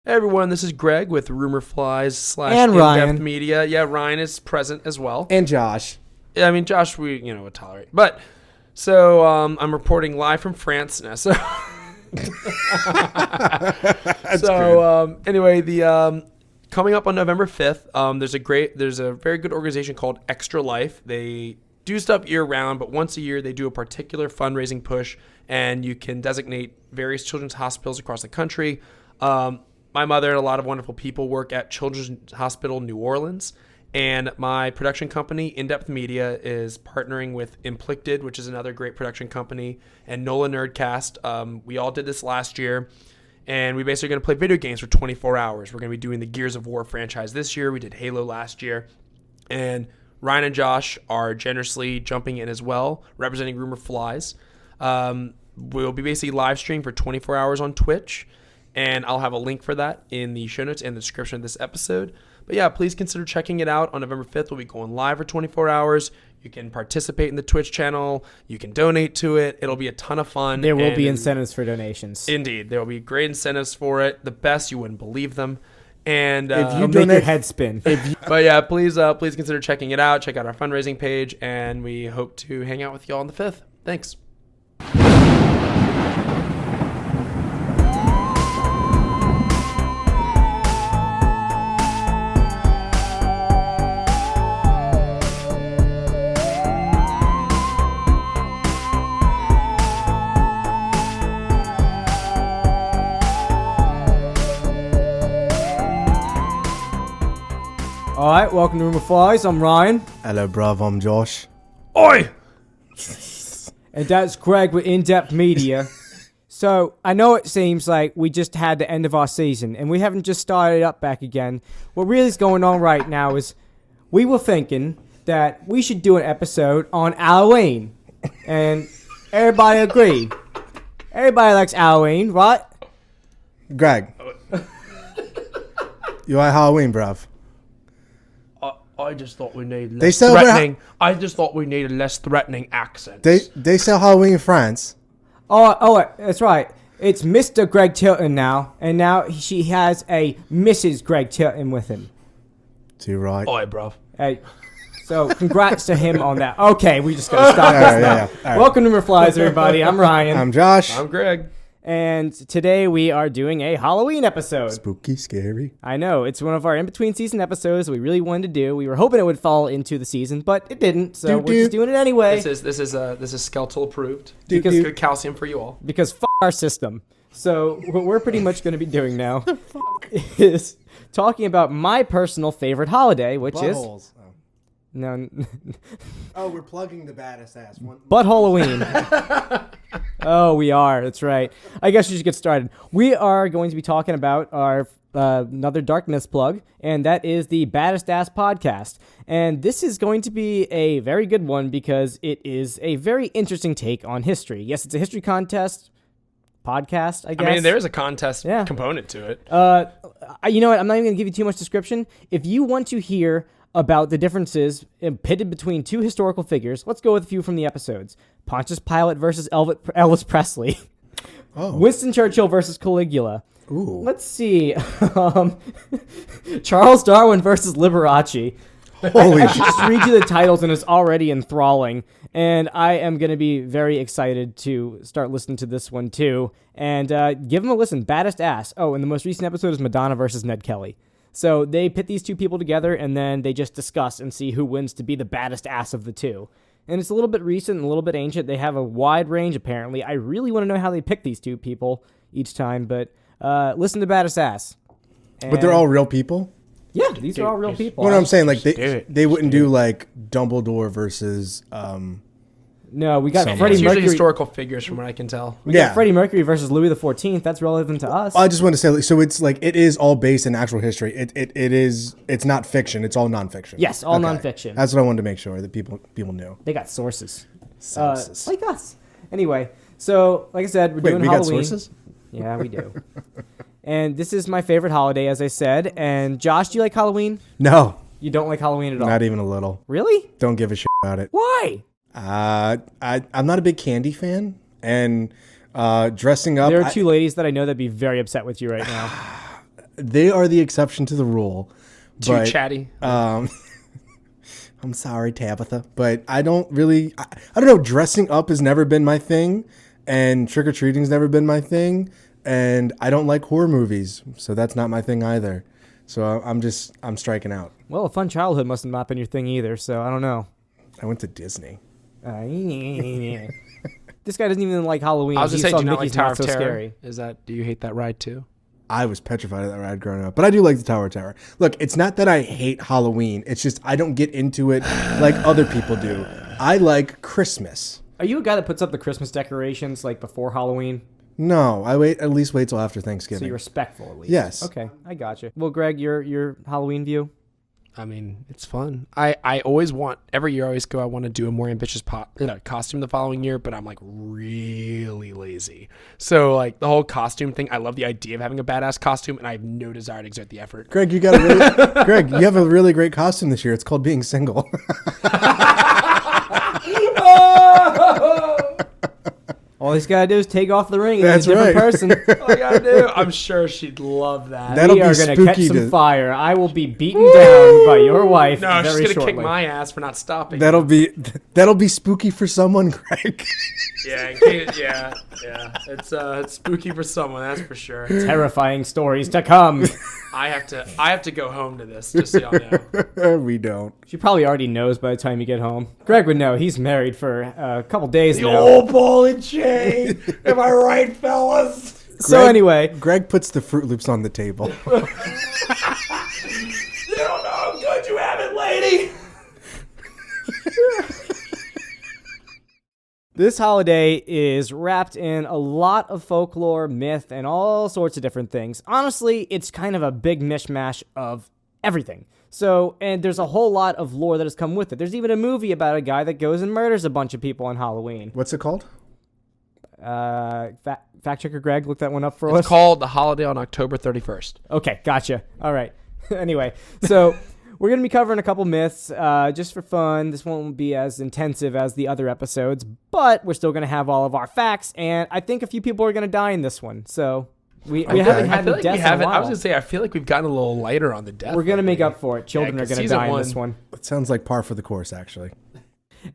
Hey everyone, this is Greg with Rumor Flies slash And Ryan. inDEPTH Media. Yeah, Ryan is present as well. And Josh. Yeah, I mean, Josh, we would tolerate. But so I'm reporting live from France now. So anyway, the coming up on November 5th, there's a very good organization called Extra Life. They do stuff year round, but once a year they do a particular fundraising push, and you can designate various children's hospitals across the country. My mother and a lot of wonderful people work at Children's Hospital New Orleans, and my production company, inDEPTH Media, is partnering with Implicted, which is another great production company, and NOLAnerdcast. We all did this last year, and we basically going to play video games for 24 hours. We're going to be doing the Gears of War franchise this year. We did Halo last year, and Ryan and Josh are generously jumping in as well, representing Rumor Flies. We'll be basically live streaming for 24 hours on Twitch, and I'll have a link for that in the show notes and the description of this episode. But yeah, please consider checking it out on November 5th. We'll be going live for 24 hours. You can participate in the Twitch channel. You can donate to it. It'll be a ton of fun. There will be incentives for donations. Indeed. There will be great incentives for it. The best, you wouldn't believe them. And if you make your head spin. But yeah, please consider checking it out. Check out our fundraising page, and we hope to hang out with y'all on the 5th. Thanks. All right, welcome to Rumor Flies. I'm Ryan. Hello, bruv. I'm Josh. Oi! And that's Greg with inDEPTH Media. So I know it seems like we just had the end of our season, and we haven't just started up back again. What really is going on right now is we were thinking that we should do an episode on Halloween. And everybody agreed. Everybody likes Halloween, right? Greg. You like Halloween, bruv? I just thought we needed They less sell threatening. I just thought we needed less threatening accents. They sell Halloween in France. Oh, that's right. It's Mr. Greg Tilton now, and now she has a Mrs. Greg Tilton with him. Too right. Oi, bruv. Hey, so congrats to him on that. Okay, we just gotta stop this now. Yeah. All right. Welcome to Rumor Flies, everybody. I'm Ryan, I'm Josh. I'm Greg. and today we are doing a Halloween episode. Spooky, scary. I know, it's one of our in-between season episodes that we really wanted to do. We were hoping it would fall into the season, but it didn't, so we're just doing it anyway. This is skeletal approved. Because- Good calcium for you all. Because our system. So what we're pretty much going to be doing now is talking about my personal favorite holiday, which is... Buttholes. No, Oh, we're plugging the baddest ass. But Halloween. Oh, we are. That's right. I guess we should get started. We are going to be talking about our another Darkness plug, and that is the Baddest Ass podcast. And this is going to be a very good one because it is a very interesting take on history. Yes, it's a history contest podcast, I guess. I mean, there is a contest component to it. You know what? I'm not even going to give you too much description. If you want to hear about the differences pitted between two historical figures, let's go with a few from the episodes. Pontius Pilate versus Elvis Presley. Oh. Winston Churchill versus Caligula. Ooh. Let's see. Charles Darwin versus Liberace. Holy I should just read you the titles, and it's already enthralling. And I am going to be very excited to start listening to this one, too. And give them a listen. Baddest Ass. Oh, and the most recent episode is Madonna versus Ned Kelly. So they pit these two people together, and then they just discuss and see who wins to be the baddest ass of the two. And it's a little bit recent and a little bit ancient. They have a wide range, apparently. I really want to know how they pick these two people each time, but listen to Baddest Ass. But they're all real people? Yeah, these are all real people. What I'm saying, like, they wouldn't do, like, Dumbledore versus... No, we got It's Freddie usually Mercury. historical figures, from what I can tell. We got Freddie Mercury versus Louis XIV. That's relevant to us. I just want to say, so it's like, it is all based in actual history. It's not fiction. It's all nonfiction. Yes, all nonfiction. That's what I wanted to make sure that people knew. They got sources. Sources. Like us. Anyway, so, like I said, we're doing we Halloween. got sources? Yeah, we do. And this is my favorite holiday, as I said. And Josh, do you like Halloween? No. You don't like Halloween at all? Not even a little. Really? Don't give a shit about it. Why? I'm not a big candy fan, and dressing up. There are two ladies that I know that'd be very upset with you right now. they are the exception to the rule. Too chatty. I'm sorry, Tabitha, but I don't know. Dressing up has never been my thing, and trick-or-treating's never been my thing, and I don't like horror movies, so that's not my thing either. So I'm striking out. Well, a fun childhood must have not been your thing either, so I don't know. I went to Disney. This guy doesn't even like Halloween. I was just saying, do you not like Mickey's Tower Not of So Terror? Scary. Do you hate that ride too? I was petrified of that ride growing up, but I do like the Tower of Terror. Look, it's not that I hate Halloween. It's just I don't get into it like other people do. I like Christmas. Are you a guy that puts up the Christmas decorations like before Halloween? No, I at least wait till after Thanksgiving. So you're respectful at least. Yes. Okay, I gotcha. Well, Greg, your Halloween view? I mean, it's fun. I always want, every year I always go, I want to do a more ambitious costume the following year, but I'm like really lazy. So like the whole costume thing, I love the idea of having a badass costume, and I have no desire to exert the effort. Greg, you have a really great costume this year. It's called being single. All he's got to do is take off the ring. That's He's a different right. person. All I gotta do. I'm sure she'd love that. We are going to catch some fire. I will be beaten down by your wife No, she's very gonna shortly. kick my ass for not stopping. That'll be spooky for someone, Greg. Yeah, yeah. It's spooky for someone, that's for sure. Terrifying stories to come. I have to go home to this, just so y'all know. We don't. She probably already knows by the time you get home. Greg would know. He's married for a couple days The now. old ball and chain. Am I right, fellas? So anyway, Greg puts the Fruit Loops on the table. You don't know how good you have it, lady. this holiday is wrapped in a lot of folklore, myth, and all sorts of different things. Honestly, it's kind of a big mishmash of everything. So, and there's a whole lot of lore that has come with it. There's even a movie about a guy that goes and murders a bunch of people on Halloween. What's it called? Fact checker Greg, look that one up for us. It's called The Holiday on October 31st. Okay, gotcha. All right. Anyway, so we're going to be covering a couple myths just for fun. This won't be as intensive as the other episodes, but we're still going to have all of our facts, and I think a few people are going to die in this one. So we haven't had any deaths in a while. I was going to say, I feel like we've gotten a little lighter on the death. We're going to make up for it. Children are going to die in this one. It sounds like par for the course, actually.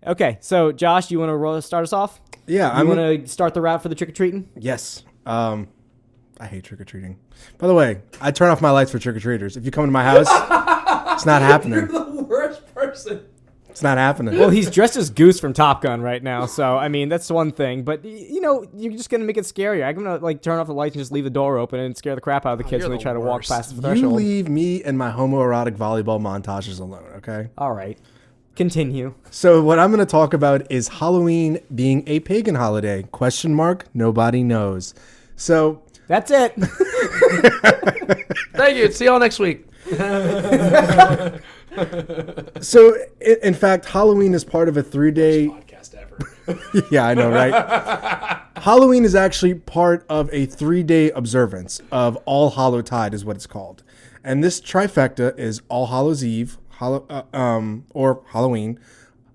Okay, so Josh, you want to start us off? Yeah, You want to start the route for the trick-or-treating? Yes. I hate trick-or-treating. By the way, I turn off my lights for trick-or-treaters. If you come to my house, it's not happening. You're the worst person. It's not happening. Well, he's dressed as Goose from Top Gun right now, so, I mean, that's one thing. But, you're just going to make it scarier. I'm going to, turn off the lights and just leave the door open and scare the crap out of the kids when they try to walk past the threshold. You leave me and my homoerotic volleyball montages alone, okay? All right. Continue. So what I'm going to talk about is Halloween being a pagan holiday. Question mark? Nobody knows. So That's it. Thank you. See y'all next week. So in fact, Halloween is part of a 3-day Podcast ever. Yeah, I know, right? Halloween is actually part of a 3-day observance of All Hallowtide is what it's called. And this trifecta is All Hallows Eve, or Halloween,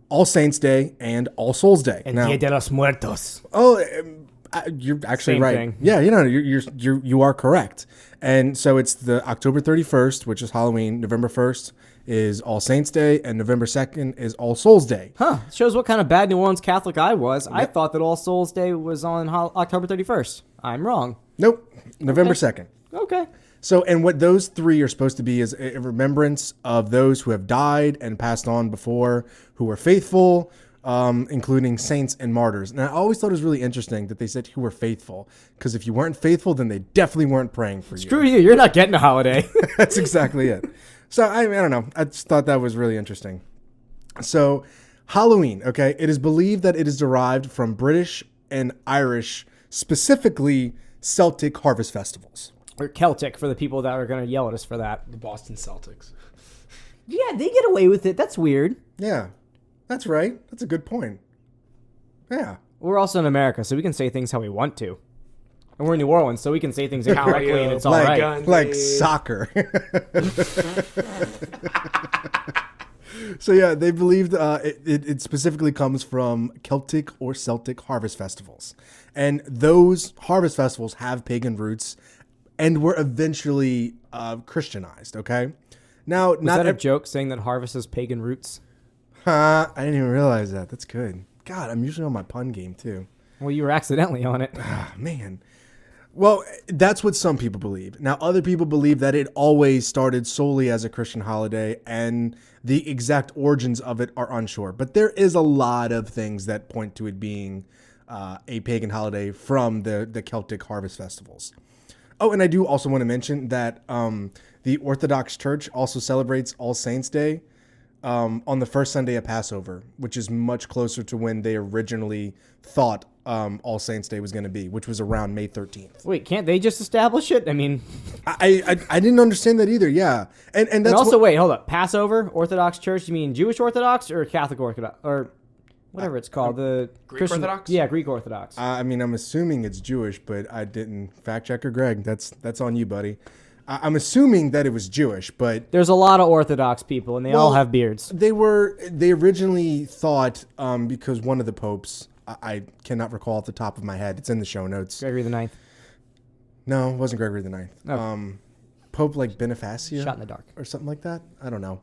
All Saints Day, and All Souls Day. El Dia de los Muertos. Oh, you're actually Same right. thing. Yeah, you are correct. And so it's the October 31st, which is Halloween. November 1st is All Saints Day, and November 2nd is All Souls Day. Huh. Shows what kind of bad New Orleans Catholic I was. I thought that All Souls Day was on October 31st. I'm wrong. Nope, November 2nd. Okay. So, and what those three are supposed to be is a remembrance of those who have died and passed on before, who were faithful, including saints and martyrs. And I always thought it was really interesting that they said who were faithful, because if you weren't faithful, then they definitely weren't praying for you. Screw you. You're not getting a holiday. That's exactly it. So, I don't know. I just thought that was really interesting. So, Halloween, okay, it is believed that it is derived from British and Irish, specifically Celtic harvest festivals. Or Celtic for the people that are going to yell at us for that. The Boston Celtics. Yeah, they get away with it. That's weird. Yeah, that's right. That's a good point. Yeah. We're also in America, so we can say things how we want to. And we're in New Orleans, so we can say things incorrectly and it's all right. gun, Like babe. soccer. So yeah, they believed it specifically comes from Celtic or Celtic harvest festivals. And those harvest festivals have pagan roots and were eventually Christianized. Okay, now Was that a joke saying that harvest has pagan roots? I didn't even realize that. That's good. God, I'm usually on my pun game too. Well, you were accidentally on it. Ah, man. Well, that's what some people believe. Now, other people believe that it always started solely as a Christian holiday, and the exact origins of it are unsure. But there is a lot of things that point to it being a pagan holiday from the Celtic harvest festivals. Oh, and I do also want to mention that the Orthodox Church also celebrates All Saints' Day on the first Sunday of Passover, which is much closer to when they originally thought All Saints' Day was going to be, which was around May 13th. Wait, can't they just establish it? I mean, I didn't understand that either. Yeah, and that's also wait, hold up. Passover, Orthodox Church. You mean Jewish Orthodox or Catholic Orthodox or whatever it's called? The Greek Christian, Orthodox? Yeah, Greek Orthodox. I mean, I'm assuming it's Jewish, but I didn't fact checker Greg. That's on you, buddy. I'm assuming that it was Jewish, but There's a lot of Orthodox people, and they all have beards. they originally thought because one of the popes, I cannot recall off the top of my head. It's in the show notes. Gregory the Ninth. No, it wasn't Gregory the Ninth. Oh. Pope like Bonifacio Shot in the dark. or something like that. I don't know.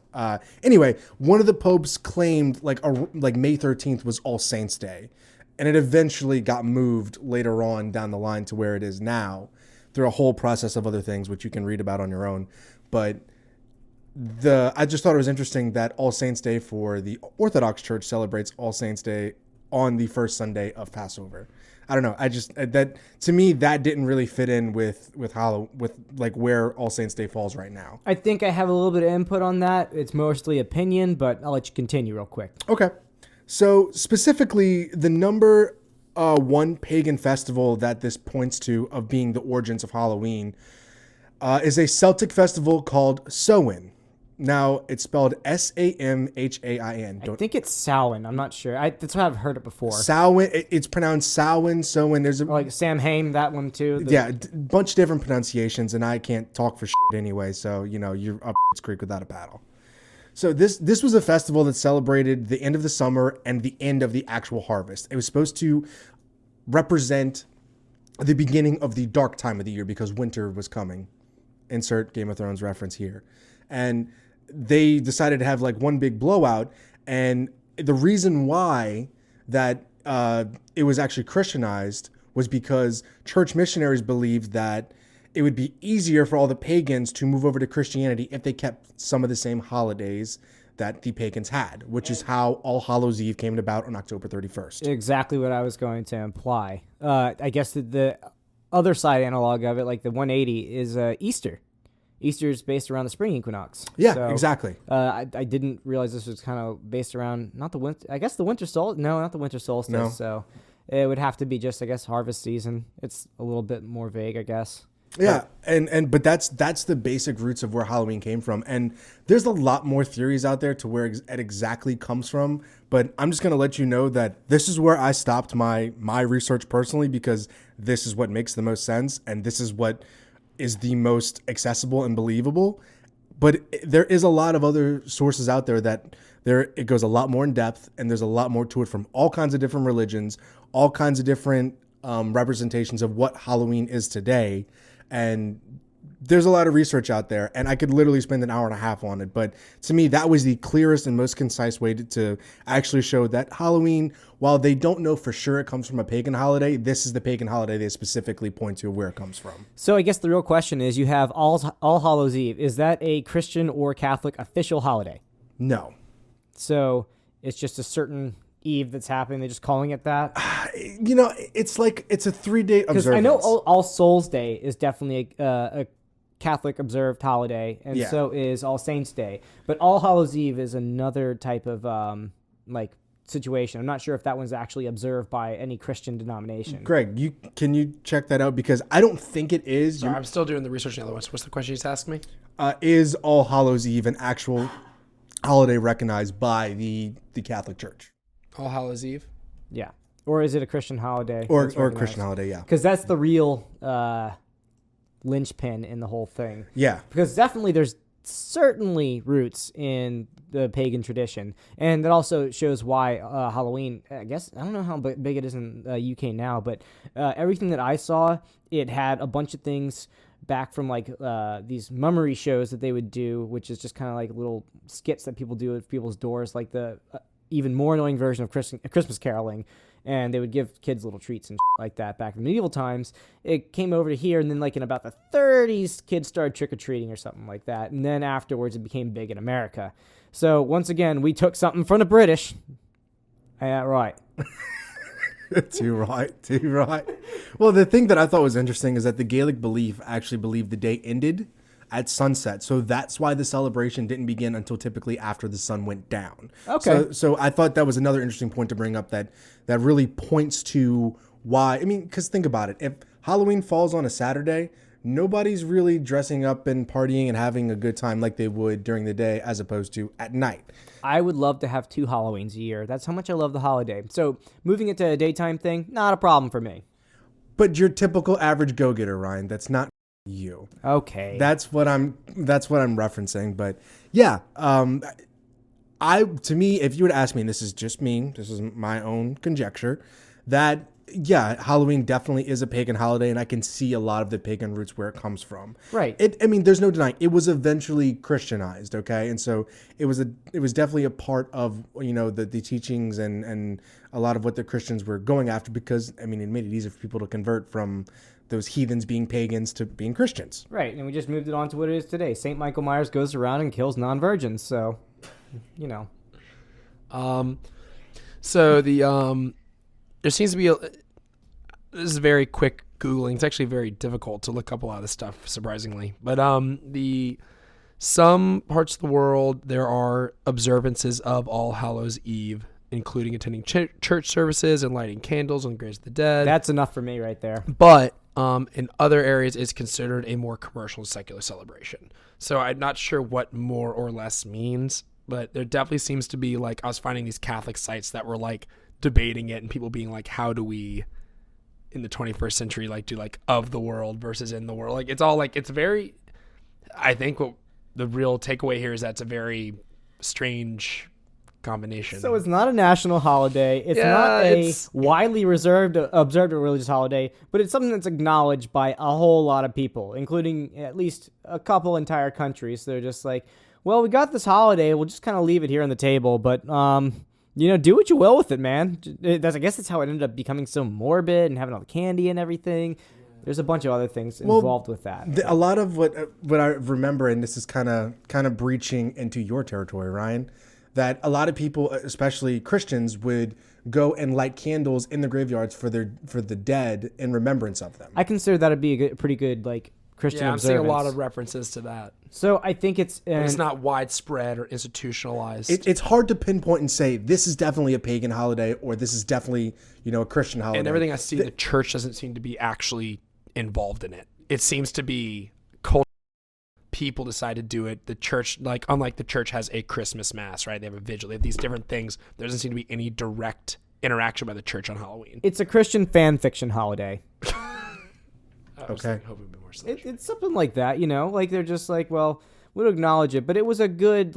Anyway, one of the popes claimed like May 13th was All Saints' Day, and it eventually got moved later on down the line to where it is now through a whole process of other things, which you can read about on your own. But I just thought it was interesting that All Saints' Day for the Orthodox Church celebrates All Saints' Day on the first Sunday of Passover. I don't know. I just that to me that didn't really fit in with like where All Saints' Day falls right now. I think I have a little bit of input on that. It's mostly opinion, but I'll let you continue real quick. Okay. So specifically, the number one pagan festival that this points to of being the origins of Halloween is a Celtic festival called Samhain. Now, it's spelled Samhain. I think it's Samhain. I'm not sure. That's what I've heard it before. Samhain. It's pronounced Samhain. There's a Like Samhain, that one too. yeah, bunch of different pronunciations, and I can't talk for shit anyway. So you're up creek without a paddle. So this was a festival that celebrated the end of the summer and the end of the actual harvest. It was supposed to represent the beginning of the dark time of the year because winter was coming. Insert Game of Thrones reference here. And they decided to have like one big blowout. And the reason why that it was actually Christianized was because church missionaries believed that it would be easier for all the pagans to move over to Christianity if they kept some of the same holidays that the pagans had, which is how All Hallows Eve came about on October 31st. Exactly what I was going to imply. I guess the other side analog of it, like the 180, is Easter. Easter is based around the spring equinox. Yeah, So, exactly. I didn't realize this was kind of based around not the winter. I guess the winter solstice. No, not the winter solstice. No. So it would have to be just, I guess, harvest season. It's a little bit more vague, I guess. Yeah, but that's the basic roots of where Halloween came from, and there's a lot more theories out there to where it exactly comes from. But I'm just gonna let you know that this is where I stopped my research personally, because this is what makes the most sense, and this is what is the most accessible and believable. But there is a lot of other sources out there that it goes a lot more in depth, and there's a lot more to it from all kinds of different religions, all kinds of different representations of what Halloween is today. And there's a lot of research out there, and I could literally spend an hour and a half on it. But to me, that was the clearest and most concise way to actually show that Halloween, while they don't know for sure it comes from a pagan holiday, this is the pagan holiday they specifically point to where it comes from. So I guess the real question is, you have All Hallows Eve. Is that a Christian or Catholic official holiday? No. So it's just a certain eve that's happening. They're just calling it that. It's like it's a 3-day observance. Because I know All Souls Day is definitely a Catholic observed holiday, and so is All Saints Day. But All Hallows Eve is another type of situation. I'm not sure if that one's actually observed by any Christian denomination. Greg, can you check that out? Because I don't think it is. Sorry, I'm still doing the research on the other ones. What's the question you just asked me? Is All Hallows Eve an actual holiday recognized by the Catholic Church? All Hallows Eve? Yeah. Or is it a Christian holiday? Or a Christian holiday, yeah. Because that's the real linchpin in the whole thing. Yeah. Because definitely there's certainly roots in the pagan tradition. And that also shows why Halloween, I guess, I don't know how big it is in UK now, but everything that I saw, it had a bunch of things back from like these mummery shows that they would do, which is just kind of like little skits that people do at people's doors, like the even more annoying version of Christmas caroling. And they would give kids little treats and like that back in medieval times. It came over to here, and then like in about the 30s, kids started trick-or-treating or something like that. And then afterwards, it became big in America. So once again, we took something from the British. Yeah, right. Too right. Well, the thing that I thought was interesting is that the Gaelic belief actually believed the day ended at sunset. So that's why the celebration didn't begin until typically after the sun went down. Okay. So I thought that was another interesting point to bring up that really points to why. I mean, because think about it. If Halloween falls on a Saturday, nobody's really dressing up and partying and having a good time like they would during the day as opposed to at night. I would love to have 2 Halloweens a year. That's how much I love the holiday. So moving it to a daytime thing, not a problem for me. But your typical average go-getter, Ryan, that's not you. Okay. That's what I'm referencing. But yeah, to me, if you would ask me, and this is just me, this is my own conjecture, that yeah, Halloween definitely is a pagan holiday, and I can see a lot of the pagan roots where it comes from. Right. I mean, there's no denying it was eventually Christianized, okay, and so it was definitely a part of the teachings and a lot of what the Christians were going after, because I mean, it made it easier for people to convert from those heathens being pagans to being Christians. Right, and we just moved it on to what it is today. St. Michael Myers goes around and kills non-virgins, so So there seems to be this is very quick Googling. It's actually very difficult to look up a lot of this stuff, surprisingly. But some parts of the world, there are observances of All Hallows Eve, including attending church services and lighting candles on the graves of the dead. That's enough for me right there. But in other areas, it's considered a more commercial and secular celebration. So I'm not sure what more or less means, but there definitely seems to be, like, I was finding these Catholic sites that were like debating it and people being like, how do we in the 21st century like do like of the world versus in the world? Like, it's all like, it's very, I think what the real takeaway here is that it's a very strange combination. So it's not a national holiday. It's not a widely observed religious holiday, but it's something that's acknowledged by a whole lot of people, including at least a couple entire countries. They're just like, well, we got this holiday. We'll just kind of leave it here on the table, but do what you will with it, man. I guess that's how it ended up becoming so morbid and having all the candy and everything. There's a bunch of other things involved with that. A lot of what I remember, and this is kind of breaching into your territory, Ryan, that a lot of people, especially Christians, would go and light candles in the graveyards for the dead in remembrance of them. I consider that to be a pretty good Christian I'm observance. seeing a lot of references to that. So I think it's not widespread or institutionalized. It's hard to pinpoint and say this is definitely a pagan holiday or this is definitely a Christian holiday. And everything I see, the church doesn't seem to be actually involved in it. It seems to be cultural. People decide to do it. The church, unlike the church has a Christmas mass, right? They have a vigil. They have these different things. There doesn't seem to be any direct interaction by the church on Halloween. It's a Christian fan fiction holiday. Okay. It's something like that, like they're just like, well, we'll acknowledge it, but it was a good,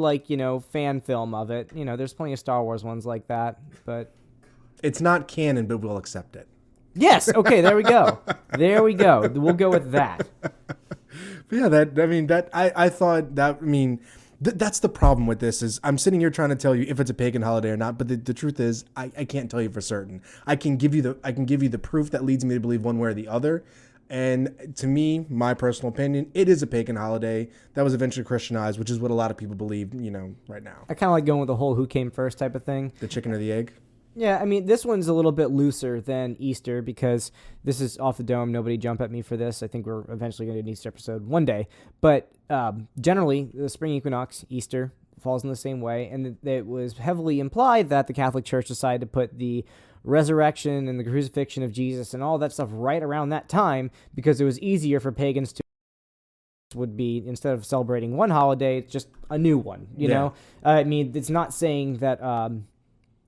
fan film of it. There's plenty of Star Wars ones like that, but it's not canon, but we'll accept it. Yes. Okay. There we go. We'll go with that. But yeah, I thought that's the problem with this is I'm sitting here trying to tell you if it's a pagan holiday or not, but the truth is I can't tell you for certain. I can give you the proof that leads me to believe one way or the other. And to me, my personal opinion, it is a pagan holiday that was eventually Christianized, which is what a lot of people believe, right now. I kind of like going with the whole who came first type of thing. The chicken or the egg? Yeah, this one's a little bit looser than Easter because this is off the dome. Nobody jump at me for this. I think we're eventually going to do an Easter episode one day. But generally, the spring equinox, Easter, falls in the same way. And it was heavily implied that the Catholic Church decided to put the resurrection and the crucifixion of Jesus and all that stuff right around that time because it was easier for pagans to would be, instead of celebrating one holiday, it's just a new one, you know? It's not saying that,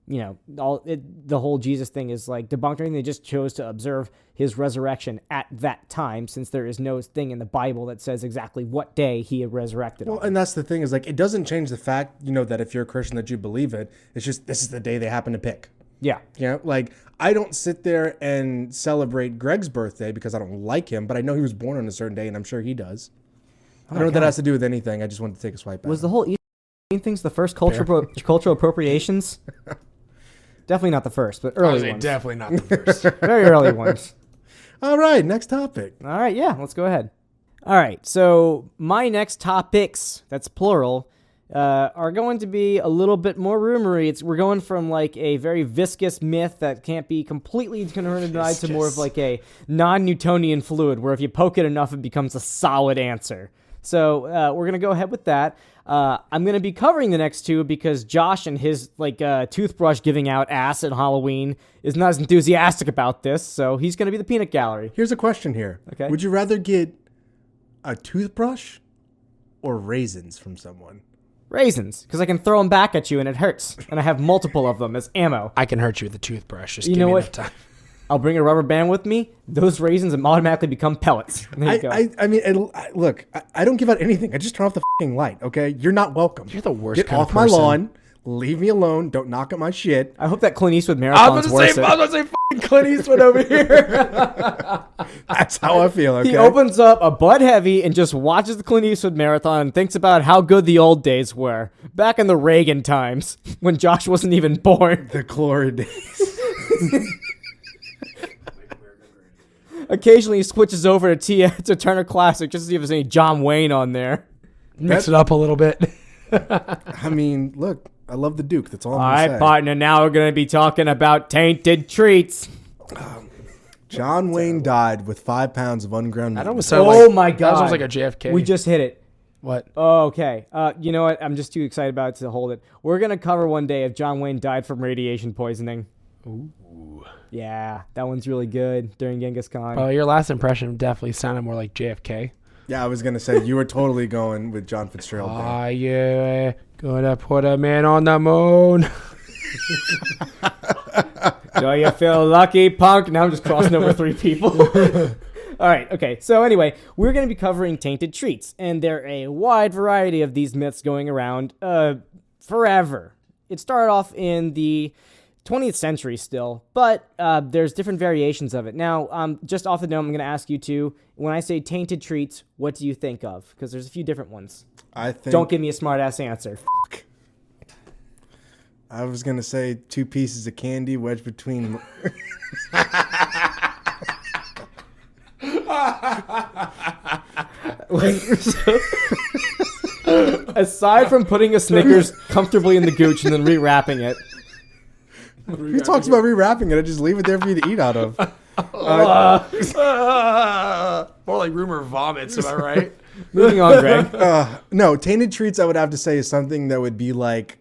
the whole Jesus thing is debunked or anything. They just chose to observe his resurrection at that time since there is no thing in the Bible that says exactly what day he had resurrected on. And that's the thing is it doesn't change the fact, that if you're a Christian that you believe it, it's just this is the day they happen to pick. Yeah. You know, like I don't sit there and celebrate Greg's birthday because I don't like him, but I know he was born on a certain day, and I'm sure he does. I don't know what that has to do with anything. I just wanted to take a swipe at Was him. the whole eating things the first cultural appropriations? Definitely not the first, but early ones. Definitely not the first. Very early ones. All right, next topic. All right, yeah, let's go ahead. All right, so my next topics, that's plural, are going to be a little bit more rumory. We're going from like a very viscous myth that can't be completely converted to more of like a non-Newtonian fluid, where if you poke it enough, it becomes a solid answer. So we're going to go ahead with that. I'm going to be covering the next two because Josh and his toothbrush giving out ass at Halloween is not as enthusiastic about this, so he's going to be the peanut gallery. Here's a question here. Okay. Would you rather get a toothbrush or raisins from someone? Raisins, because I can throw them back at you and it hurts, and I have multiple of them as ammo. I can hurt you with a toothbrush. Just You give know me what? enough time. I'll bring a rubber band with me. Those raisins automatically become pellets. There you go. I mean, look, I don't give out anything. I just turn off the fucking light, okay? You're not welcome. You're the worst Get kind of off my person. lawn. Leave me alone. Don't knock at my shit. I hope that Clint Eastwood I marathon's was worth about it. to say fucking Clint Eastwood over here. That's how I feel, okay? He opens up a Bud Heavy and just watches the Clint Eastwood marathon and thinks about how good the old days were. Back in the Reagan times, when Josh wasn't even born. The glory days. Occasionally he switches over to Turner Classic just to see if there's any John Wayne on there. Mix it up a little bit. I mean, look, I love the Duke. That's all I'm All going to right, say. partner, now we're going to be talking about tainted treats. John Wayne died with 5 pounds of unground meat. That almost sounded Oh like, my That God. sounds like a JFK. We just hit it. What? Oh, okay. You know what? I'm just too excited about it to hold it. We're going to cover one day if John Wayne died from radiation poisoning. Ooh. Yeah, that one's really good during Genghis Khan. Oh, your last impression definitely sounded more like JFK. Yeah, I was going to say, you were totally going with John Fitzgerald there. Are you gonna put a man on the moon? Do you feel lucky, punk? Now I'm just crossing over 3 people. All right, okay. So anyway, we're going to be covering tainted treats, and there are a wide variety of these myths going around forever. It started off in the 20th century still, but there's different variations of it. Now, just off the dome, I'm going to ask you two, when I say tainted treats, what do you think of? Because there's a few different ones. I think Don't give me a smart-ass answer. I was going to say 2 pieces of candy wedged between... Aside from putting a Snickers comfortably in the gooch and then rewrapping it. Who talks about rewrapping it? I just leave it there for you to eat out of. More like rumor vomits, am I right? Moving on, Greg. No, tainted treats I would have to say is something that would be like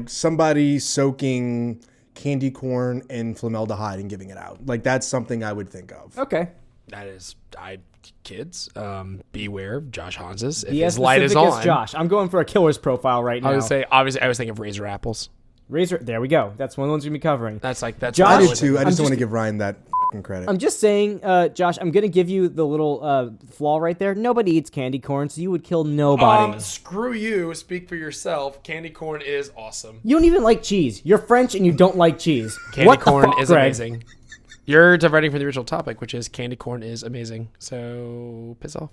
somebody soaking candy corn in formaldehyde and giving it out. Like that's something I would think of. Okay. That is, kids, beware Josh Hans's. If Be as his light is specific on. as Josh. I'm going for a killer's profile right now. I would say, obviously, I was thinking of razor apples. Razor. There we go. That's one of the ones we're going to be covering. That's Josh- I what did would too. I think. just don't want to give Ryan that fucking credit. I'm just saying, Josh, I'm going to give you the little flaw right there. Nobody eats candy corn, so you would kill nobody. Screw you. Speak for yourself. Candy corn is awesome. You don't even like cheese. You're French and you don't like cheese. Candy What the corn fuck, is Greg? amazing. You're diverting from the original topic, which is candy corn is amazing. So piss off.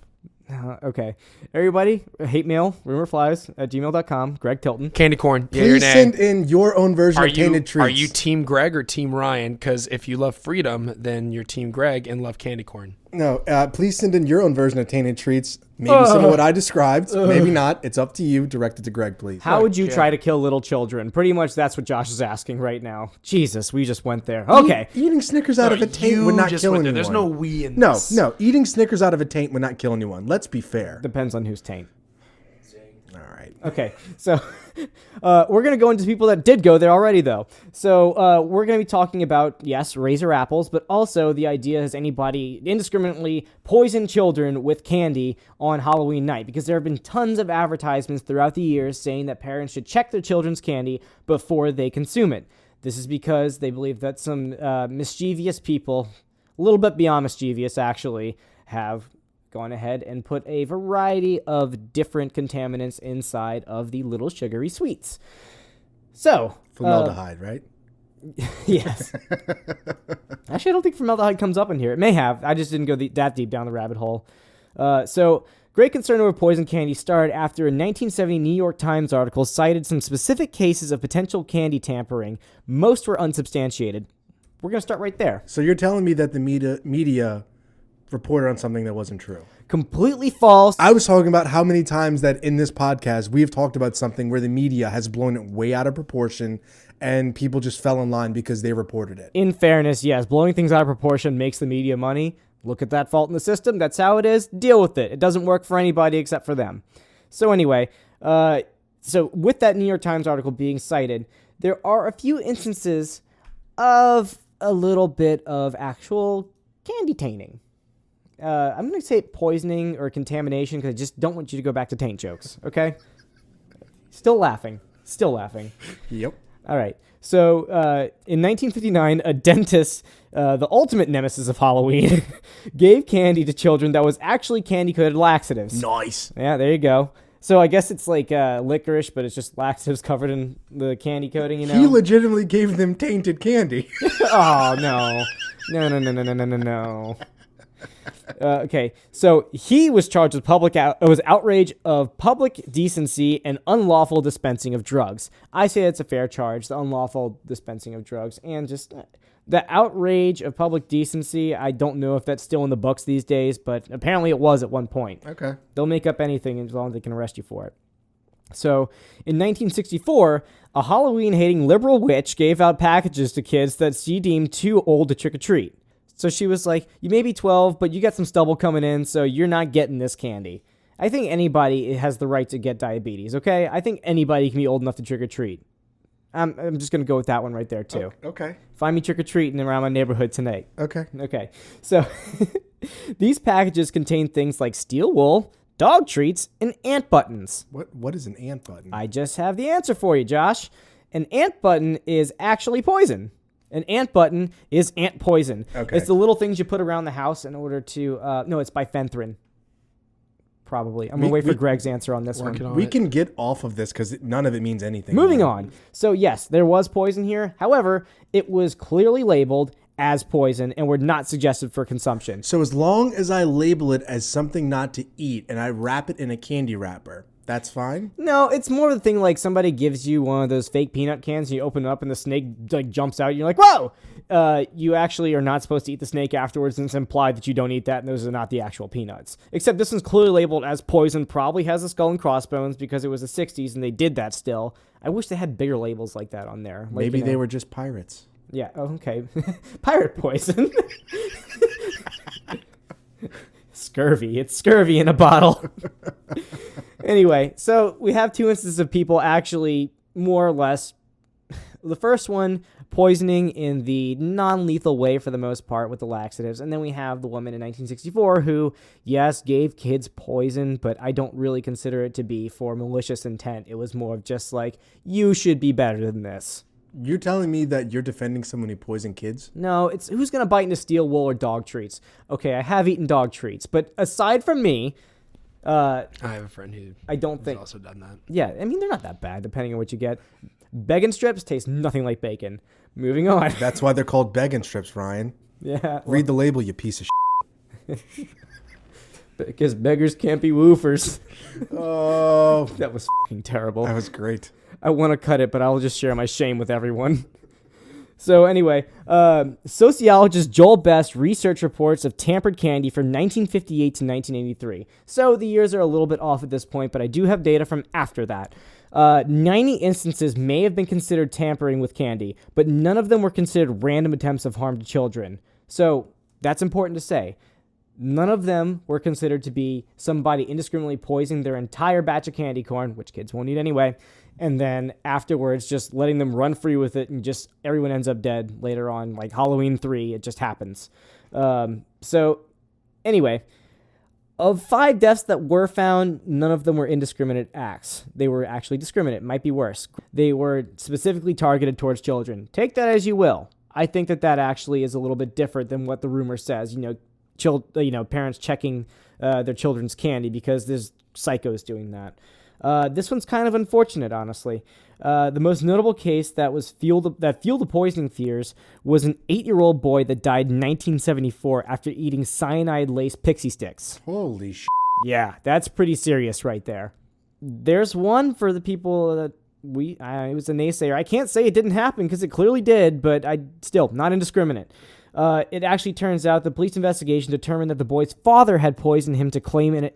Okay. Everybody, hate mail, rumorflies@gmail.com. Greg Tilton. Candy corn. Yeah, you're Please send in your own version of tainted treats. Are you Team Greg or Team Ryan? Because if you love freedom, then you're Team Greg and love candy corn. No, please send in your own version of tainted treats. Maybe some of what I described. Maybe not. It's up to you. Direct it to Greg, please. How would you try to kill little children? Pretty much that's what Josh is asking right now. Jesus, we just went there. Okay. Eating Snickers out of a taint would not kill anyone. There's no we in No, this. no. Eating Snickers out of a taint would not kill anyone. Let's be fair. Depends on whose taint. All right. Okay, so we're going to go into people that did go there already, though. So we're going to be talking about, yes, razor apples, but also the idea has anybody indiscriminately poisoned children with candy on Halloween night? Because there have been tons of advertisements throughout the years saying that parents should check their children's candy before they consume it. This is because they believe that some mischievous people, a little bit beyond mischievous actually, have gone ahead and put a variety of different contaminants inside of the little sugary sweets. So, Formaldehyde, right? Yes. Actually, I don't think formaldehyde comes up in here. It may have. I just didn't go that deep down the rabbit hole. So, great concern over poison candy started after a 1970 New York Times article cited some specific cases of potential candy tampering. Most were unsubstantiated. We're going to start right there. So you're telling me that the media reported on something that wasn't true? Completely false. I was talking about how many times that in this podcast we've talked about something where the media has blown it way out of proportion and people just fell in line because they reported it. In fairness, yes, blowing things out of proportion makes the media money. Look at that fault in the system. That's how it is. Deal with it. It doesn't work for anybody except for them. So anyway, so with that New York Times article being cited, there are a few instances of a little bit of actual candy tainting. I'm going to say poisoning or contamination because I just don't want you to go back to taint jokes, okay? Still laughing. Yep. All right. So in 1959, a dentist, the ultimate nemesis of Halloween, gave candy to children that was actually candy-coated laxatives. Nice. Yeah, there you go. So I guess it's like licorice, but it's just laxatives covered in the candy coating, you know? He legitimately gave them tainted candy. Oh, no. No. Okay, so he was charged with outrage of public decency and unlawful dispensing of drugs. I say it's a fair charge, the unlawful dispensing of drugs, and just the outrage of public decency. I don't know if that's still in the books these days, but apparently it was at one point. Okay. They'll make up anything as long as they can arrest you for it. So, in 1964, a Halloween-hating liberal witch gave out packages to kids that she deemed too old to trick-or-treat. So she was like, you may be 12, but you got some stubble coming in, so you're not getting this candy. I think anybody has the right to get diabetes, okay? I think anybody can be old enough to trick-or-treat. I'm just going to go with that one right there, too. Okay. Find me trick-or-treating around my neighborhood tonight. Okay. So these packages contain things like steel wool, dog treats, and ant buttons. What is an ant button? I just have the answer for you, Josh. An ant button is actually poison. An ant button is ant poison. Okay. It's the little things you put around the house in order to... no, it's bifenthrin. Probably. I'm going to wait for Greg's answer on this one. We can get off of this because none of it means anything. Moving on. So, yes, there was poison here. However, it was clearly labeled as poison and were not suggested for consumption. So as long as I label it as something not to eat and I wrap it in a candy wrapper, that's fine? No, it's more of the thing like somebody gives you one of those fake peanut cans and you open it up and the snake like jumps out and you're like, whoa! You actually are not supposed to eat the snake afterwards, and it's implied that you don't eat that, and those are not the actual peanuts. Except this one's clearly labeled as poison, probably has a skull and crossbones because it was the 60s and they did that still. I wish they had bigger labels like that on there. Like, Maybe they were just pirates. Yeah, oh, okay. Pirate poison. Scurvy. It's scurvy in a bottle. Anyway, so we have two instances of people actually more or less. The first one, poisoning in the non-lethal way for the most part with the laxatives. And then we have the woman in 1964 who, yes, gave kids poison, but I don't really consider it to be for malicious intent. It was more of just like, you should be better than this. You're telling me that you're defending someone who poisoned kids? No, it's who's going to bite into steel wool or dog treats. Okay, I have eaten dog treats, but aside from me... I have a friend who has also done that. Yeah, I mean, they're not that bad, depending on what you get. Bacon strips taste nothing like bacon. Moving on. That's why they're called Pagan strips, Ryan. Yeah. Well, read the label, you piece of shit. Because beggars can't be woofers. Oh. That was fucking terrible. That was great. I want to cut it, but I'll just share my shame with everyone. So anyway, sociologist Joel Best research reports of tampered candy from 1958 to 1983. So the years are a little bit off at this point, but I do have data from after that. 90 instances may have been considered tampering with candy, but none of them were considered random attempts of harm to children. So that's important to say. None of them were considered to be somebody indiscriminately poisoning their entire batch of candy corn, which kids won't eat anyway, and then afterwards just letting them run free with it and just everyone ends up dead later on, like Halloween 3, it just happens. So anyway, of 5 deaths that were found, none of them were indiscriminate acts. They were actually discriminate, it might be worse. They were specifically targeted towards children. Take that as you will. I think that actually is a little bit different than what the rumor says, parents checking their children's candy because there's psychos doing that. This one's kind of unfortunate, honestly. The most notable case that fueled the poisoning fears was an 8-year-old boy that died in 1974 after eating cyanide-laced pixie sticks. Holy shit. Yeah, that's pretty serious right there. There's one for the people that it was a naysayer. I can't say it didn't happen because it clearly did, but still not indiscriminate. It actually turns out the police investigation determined that the boy's father had poisoned him to claim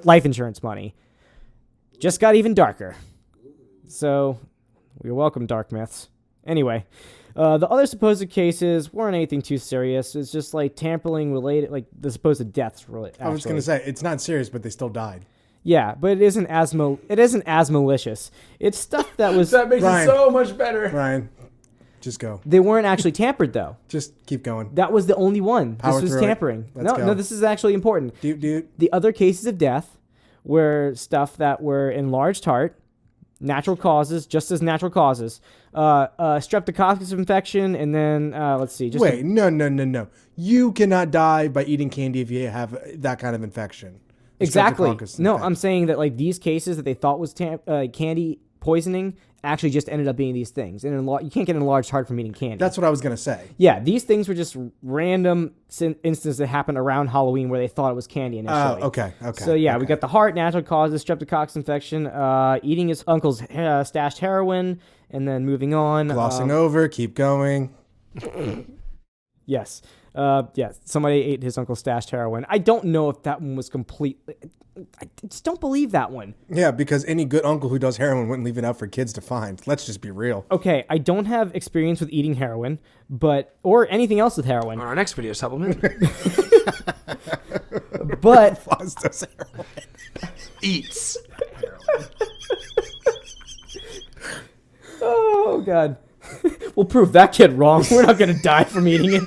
life insurance money. Just got even darker. So, you're welcome, Dark Myths. Anyway, the other supposed cases weren't anything too serious. It's just like tampering related, like the supposed deaths. I was going to say, it's not serious, but they still died. Yeah, but it isn't as malicious. It's stuff that was... That makes it so much better. Ryan, just go. They weren't actually tampered, though. Just keep going. That was the only one. Power this was tampering. No, this is actually important. Dude. The other cases of death were stuff that were enlarged heart, natural causes, just as natural causes, streptococcus infection, and then, let's see. Wait, no. You cannot die by eating candy if you have that kind of infection. Exactly. No, I'm saying that like these cases that they thought was candy poisoning actually just ended up being these things. And you can't get an enlarged heart from eating candy. That's what I was going to say. Yeah, these things were just random instances that happened around Halloween where they thought it was candy initially. Okay. So yeah, we got the heart, natural causes, streptococcus infection, eating his uncle's stashed heroin, and then moving on. Glossing over, keep going. Yes. Somebody ate his uncle's stashed heroin. I don't know if that one was complete. I just don't believe that one. Yeah, because any good uncle who does heroin wouldn't leave it out for kids to find. Let's just be real. Okay, I don't have experience with eating heroin, or anything else with heroin. On our next video supplement. But Foz does heroin. Eats. Oh, God. We'll prove that kid wrong. We're not going to die from eating it.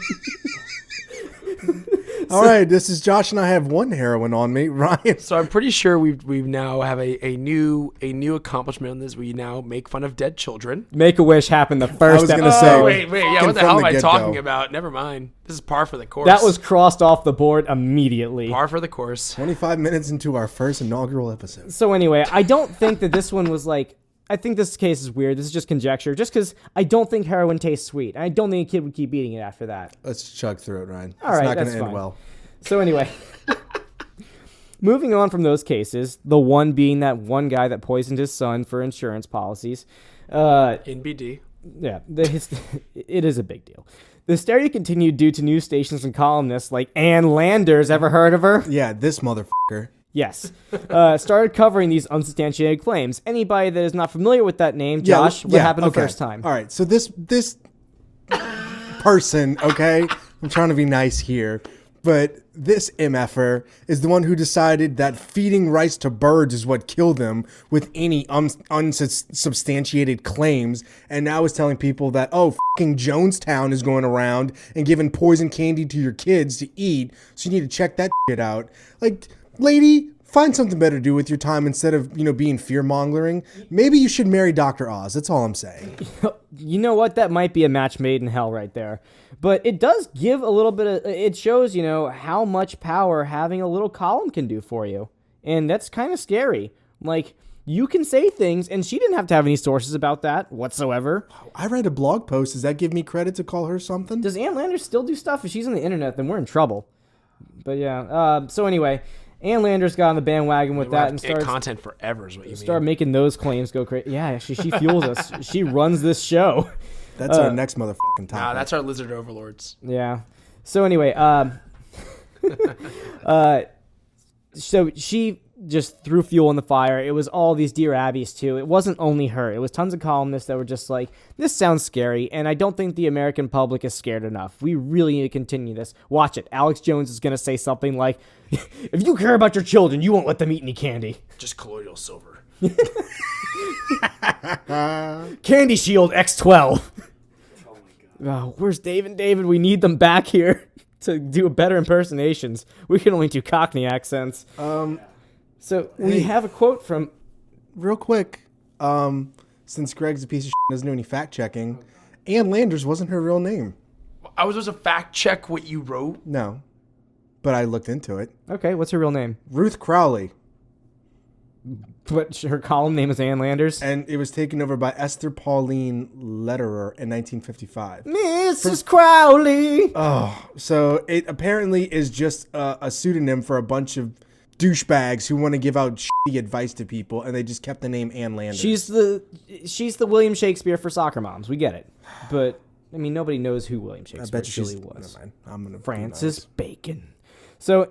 All right, this is Josh, and I have one heroin on me, Ryan. So I'm pretty sure we now have a new accomplishment on this. We now make fun of dead children. Make-A-Wish happened the first was gonna episode. say, Oh, wait, yeah. What the from hell the am I talking get-go. about? Never mind. This is par for the course. That was crossed off the board immediately. par for the course. 25 minutes into our first inaugural episode. So anyway, I don't think that this one was like... I think this case is weird. This is just conjecture. Just because I don't think heroin tastes sweet. I don't think a kid would keep eating it after that. Let's chug through it, Ryan. All it's right, not going that's to end fine. well. So anyway, moving on from those cases, the one being that one guy that poisoned his son for insurance policies. In BD. Yeah, it is a big deal. The hysteria continued due to news stations and columnists like Ann Landers. Ever heard of her? Yeah, this motherfucker. Yes. Started covering these unsubstantiated claims. Anybody that is not familiar with that name, Josh, what happened the first time? All right, so this person, okay, I'm trying to be nice here, but this MFer is the one who decided that feeding rice to birds is what killed them with any unsubstantiated claims, and now is telling people that, fucking Jonestown is going around and giving poison candy to your kids to eat, so you need to check that shit out. Like, lady, find something better to do with your time instead of, being fear-mongering. Maybe you should marry Dr. Oz. That's all I'm saying. You know what? That might be a match made in hell right there. But it does give a little bit of... It shows, how much power having a little column can do for you. And that's kind of scary. Like, you can say things, and she didn't have to have any sources about that whatsoever. I read a blog post. Does that give me credit to call her something? Does Ann Landers still do stuff? If she's on the internet, then we're in trouble. But yeah. So anyway... Ann Landers got on the bandwagon with that and started content forever is what you mean. Making those claims go crazy. Yeah, actually, she fuels us. She runs this show. That's our next motherfucking topic. Nah, that's our lizard overlords. Yeah. So anyway, so she just threw fuel on the fire. It was all these Dear Abbeys too. It wasn't only her. It was tons of columnists that were just like, this sounds scary, and I don't think the American public is scared enough. We really need to continue this. Watch it. Alex Jones is going to say something like, if you care about your children, you won't let them eat any candy. Just colloidal silver. Candy Shield X12. Oh my God. Where's Dave and David? We need them back here to do better impersonations. We can only do Cockney accents. So we have a quote from... Real quick, since Greg's a piece of shit and doesn't do any fact checking, Ann Landers wasn't her real name. I was supposed to fact check what you wrote. No, but I looked into it. Okay, what's her real name? Ruth Crowley. But her column name is Ann Landers. And it was taken over by Esther Pauline Lederer in 1955. Mrs. Crowley. Oh, so it apparently is just a pseudonym for a bunch of douchebags who want to give out shitty advice to people, and they just kept the name Ann Landers. She's the William Shakespeare for soccer moms. We get it. But, I mean, nobody knows who William Shakespeare really was. Never mind. I'm gonna Francis Bacon. So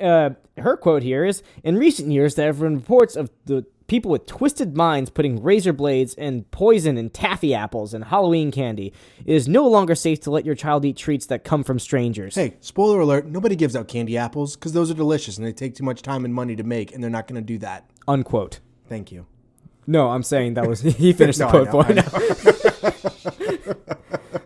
her quote here is, in recent years, there have been reports of the people with twisted minds putting razor blades and poison in taffy apples and Halloween candy. It is no longer safe to let your child eat treats that come from strangers. Hey, spoiler alert, nobody gives out candy apples because those are delicious and they take too much time and money to make, and they're not going to do that. Unquote. Thank you. No, I'm saying that was... He finished the No, quote I know, for it.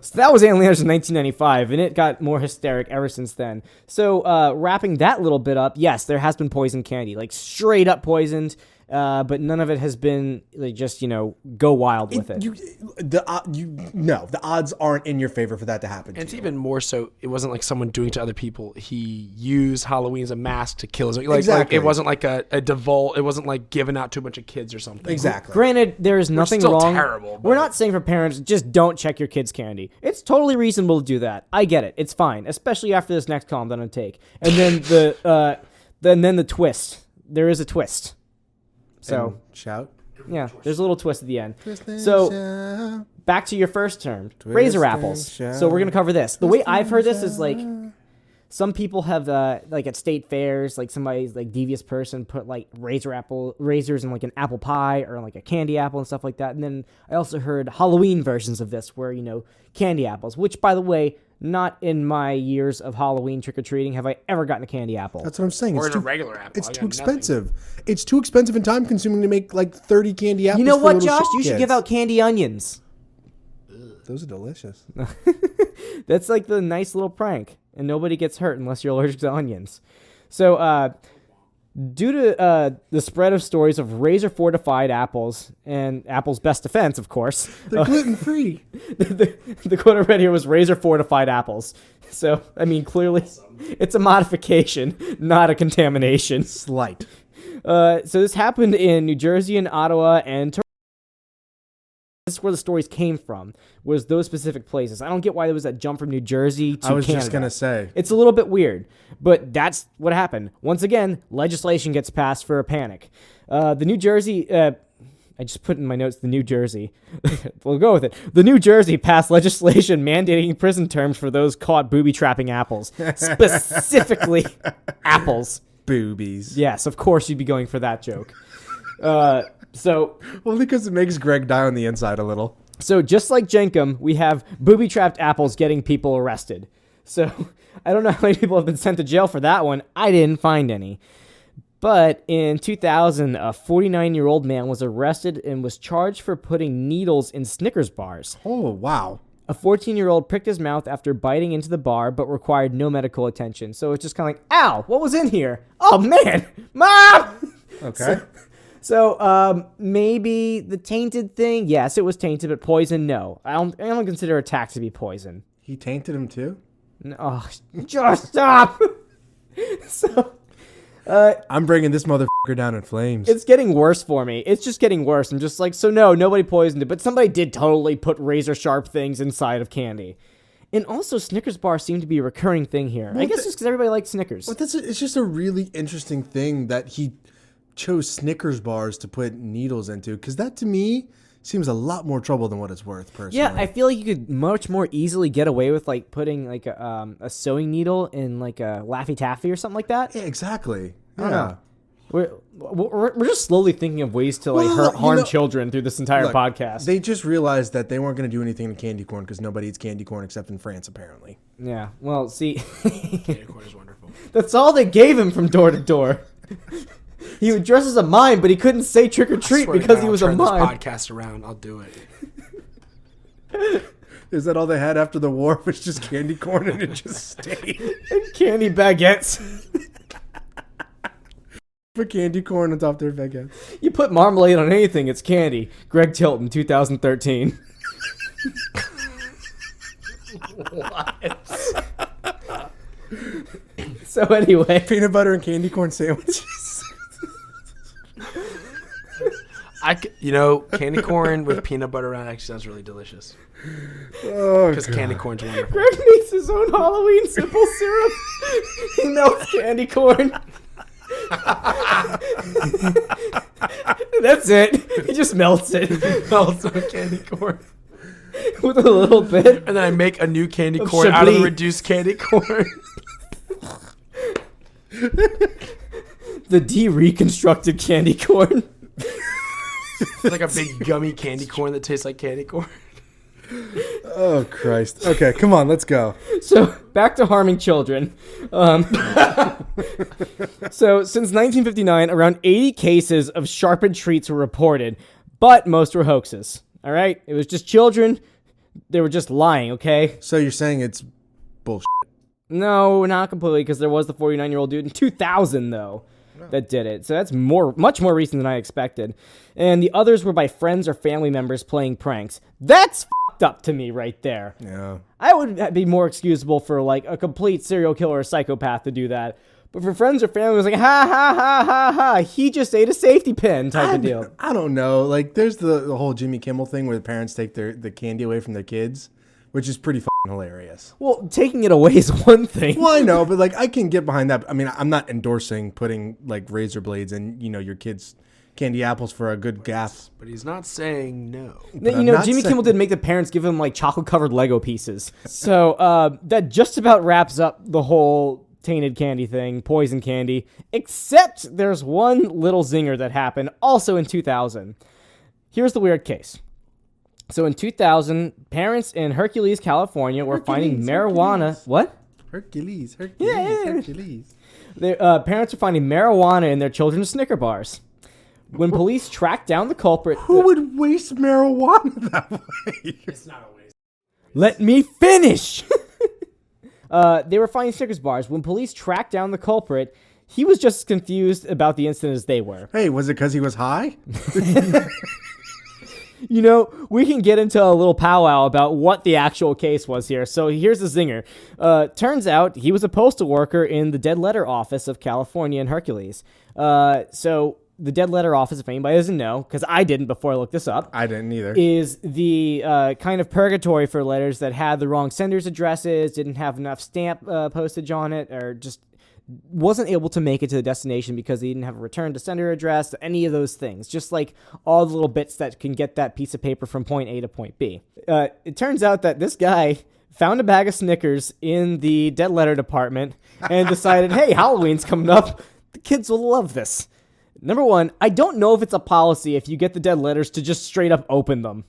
So that was Ann Landers in 1995, and it got more hysteric ever since then. So wrapping that little bit up, yes, there has been poison candy, like straight up poisoned, but none of it has been like just, go wild with it. The odds aren't in your favor for that to happen. And it's even more so, it wasn't like someone doing it to other people. He used Halloween as a mask to kill his Exactly. Like, it wasn't like a divul. It wasn't like giving out to a bunch of kids or something. Exactly. Granted, there is nothing still wrong. terrible, but- We're not saying for parents, just don't check your kids' candy. It's totally reasonable to do that. I get it. It's fine, especially after this next column that I'm gonna take. And then then the twist. There is a twist. So And shout. yeah, there's a little twist at the end. Twist and So shout. back to your first term, Twist razor and apples. shout. So we're gonna cover this. The way Twist I've heard and this is like some people have like at state fairs, like somebody's like devious person put like razors in like an apple pie or like a candy apple and stuff like that. And then I also heard Halloween versions of this where candy apples, which by the way, not in my years of Halloween trick-or-treating have I ever gotten a candy apple. That's what I'm saying. Or It's in a too, regular apple. it's I too got nothing. expensive. It's too expensive and time consuming to make like 30 candy apples. You know for what, little Josh? shit You should kids. give out candy onions. Those are delicious. That's like the nice little prank, and nobody gets hurt unless you're allergic to onions. So, due to the spread of stories of razor-fortified apples, and Apple's best defense, of course, They're gluten free. the quote I read here was razor-fortified apples. So, I mean, clearly, it's a modification, not a contamination. Slight. So this happened in New Jersey and Ottawa and Toronto. This is where the stories came from, was those specific places. I don't get why there was that jump from New Jersey to I was Canada. just gonna say. It's a little bit weird, but that's what happened. Once again, legislation gets passed for a panic. The New Jersey... I just put in my notes the New Jersey. We'll go with it. The New Jersey passed legislation mandating prison terms for those caught booby-trapping apples. Specifically, apples. Boobies. Yes, of course you'd be going for that joke. So Only because it makes Greg die on the inside a little. just like Jenkum, we have booby-trapped apples getting people arrested. So I don't know how many people have been sent to jail for that one. I didn't find any. But in 2000, a 49-year-old man was arrested and was charged for putting needles in Snickers bars. Oh, wow. A 14-year-old pricked his mouth after biting into the bar, but required no medical attention. So it's just kind of like, ow, what was in here? Oh, man, Mom! Okay. So maybe the tainted thing, yes, it was tainted, but poison, no. I don't consider attack to be poison. He tainted him too? No, oh, just stop! So... I'm bringing this motherfucker down in flames. It's getting worse for me. It's just getting worse. I'm just like, so no, nobody poisoned it, but somebody did totally put razor sharp things inside of candy. And also, Snickers bars seem to be a recurring thing here. I guess it's because everybody likes Snickers. But it's just a really interesting thing that he chose Snickers bars to put needles into, because that to me seems a lot more trouble than what it's worth, personally. Yeah, I feel like you could much more easily get away with like putting like a sewing needle in like a Laffy Taffy or something like that. Yeah, exactly. I don't Yeah. know. We're just slowly thinking of ways to like Well, harm children through this entire Look, podcast. They just realized that they weren't going to do anything to candy corn because nobody eats candy corn except in France, apparently. Yeah, well, see, Candy corn is wonderful. that's all they gave him from door to door. He would dress as a mime, but he couldn't say trick or treat Swear to because God, he was I'll a turn this mime. podcast around. I'll do it. Is that all they had after the war? Was just candy corn and it just stayed? And candy baguettes. Put candy corn on top of their baguettes. You put marmalade on anything, it's candy. Greg Tilton, 2013. So anyway, Peanut butter and candy corn sandwiches. Candy corn with peanut butter around actually sounds really delicious. Oh, Because candy corn's wonderful. Greg makes his own Halloween simple syrup. He melts candy corn. That's it. He just melts it. Melts some candy corn. With a little bit. And then I make a new candy corn out of the Chablis. reduced candy corn. The de-reconstructed candy corn. Like a big gummy candy corn that tastes like candy corn. Oh, Christ. Okay, come on, let's go. So, back to harming children. So, since 1959, around 80 cases of sharpened treats were reported, but most were hoaxes. All right? It was just children. They were just lying, okay? So you're saying it's bullshit? No, not completely, because there was the 49-year-old dude in 2000, though, that did it. So that's much more recent than I expected. And the others were by friends or family members playing pranks. That's fucked up to me right there. Yeah. I would be more excusable for, like, a complete serial killer or psychopath to do that. But for friends or family, it was like, ha, ha, ha, ha, ha, he just ate a safety pin type of deal. I don't know. Like, there's the whole Jimmy Kimmel thing where the parents take the candy away from their kids, which is pretty fucking hilarious. Well, taking it away is one thing. Well, I know, but, like, I can get behind that. I mean, I'm not endorsing putting, like, razor blades in, your kids' candy apples for a good gaff. But he's not saying no. Jimmy Kimmel did make the parents give him, like, chocolate-covered Lego pieces. So, that just about wraps up the whole tainted candy thing, poison candy, except there's one little zinger that happened also in 2000. Here's the weird case. So in 2000, parents in Hercules, California were finding marijuana. Hercules. What? Hercules. Parents were finding marijuana in their children's Snicker bars. When police tracked down the culprit... Who would waste marijuana that way? It's not a waste. Let me finish! They were finding Snickers bars. When police tracked down the culprit, he was just as confused about the incident as they were. Hey, was it because he was high? We can get into a little powwow about what the actual case was here. So here's the zinger. Turns out he was a postal worker in the Dead Letter Office of California in Hercules. So the Dead Letter Office, if anybody doesn't know, because I didn't before I looked this up. I didn't either. Is the kind of purgatory for letters that had the wrong sender's addresses, didn't have enough stamp postage on it, or just wasn't able to make it to the destination because they didn't have a return to sender address, any of those things. Just like all the little bits that can get that piece of paper from point A to point B. It turns out that this guy found a bag of Snickers in the dead letter department and decided, hey, Halloween's coming up. The kids will love this. Number one, I don't know if it's a policy if you get the dead letters to just straight up open them.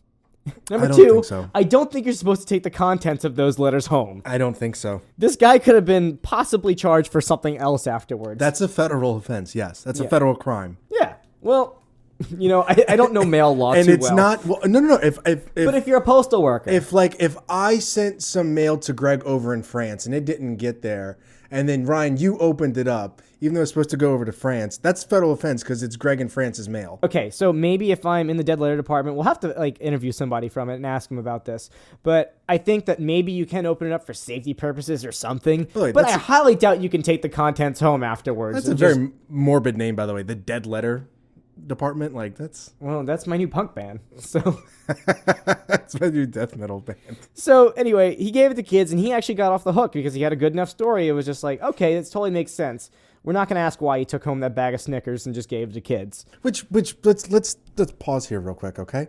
Number I don't two, think so. I don't think you're supposed to take the contents of those letters home. I don't think so. This guy could have been possibly charged for something else afterwards. That's a federal offense, yes. That's a federal crime. Yeah. Well, I don't know mail law And too it's well. not... Well, no. But if you're a postal worker. If I sent some mail to Greg over in France and it didn't get there, and then Ryan, you opened it up, even though it's supposed to go over to France, that's federal offense because it's Greg and France's mail. Okay, so maybe if I'm in the dead letter department, we'll have to interview somebody from it and ask them about this. But I think that maybe you can open it up for safety purposes or something. Really, but I highly doubt you can take the contents home afterwards. That's a very morbid name, by the way. The Dead Letter Department, Well, that's my new punk band. So that's my new death metal band. So anyway, he gave it to kids, and he actually got off the hook because he had a good enough story. It was just like, okay, this totally makes sense. We're not going to ask why he took home that bag of Snickers and just gave it to kids. Which let's pause here real quick, okay?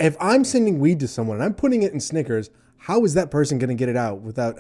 If I'm sending weed to someone and I'm putting it in Snickers, how is that person going to get it out without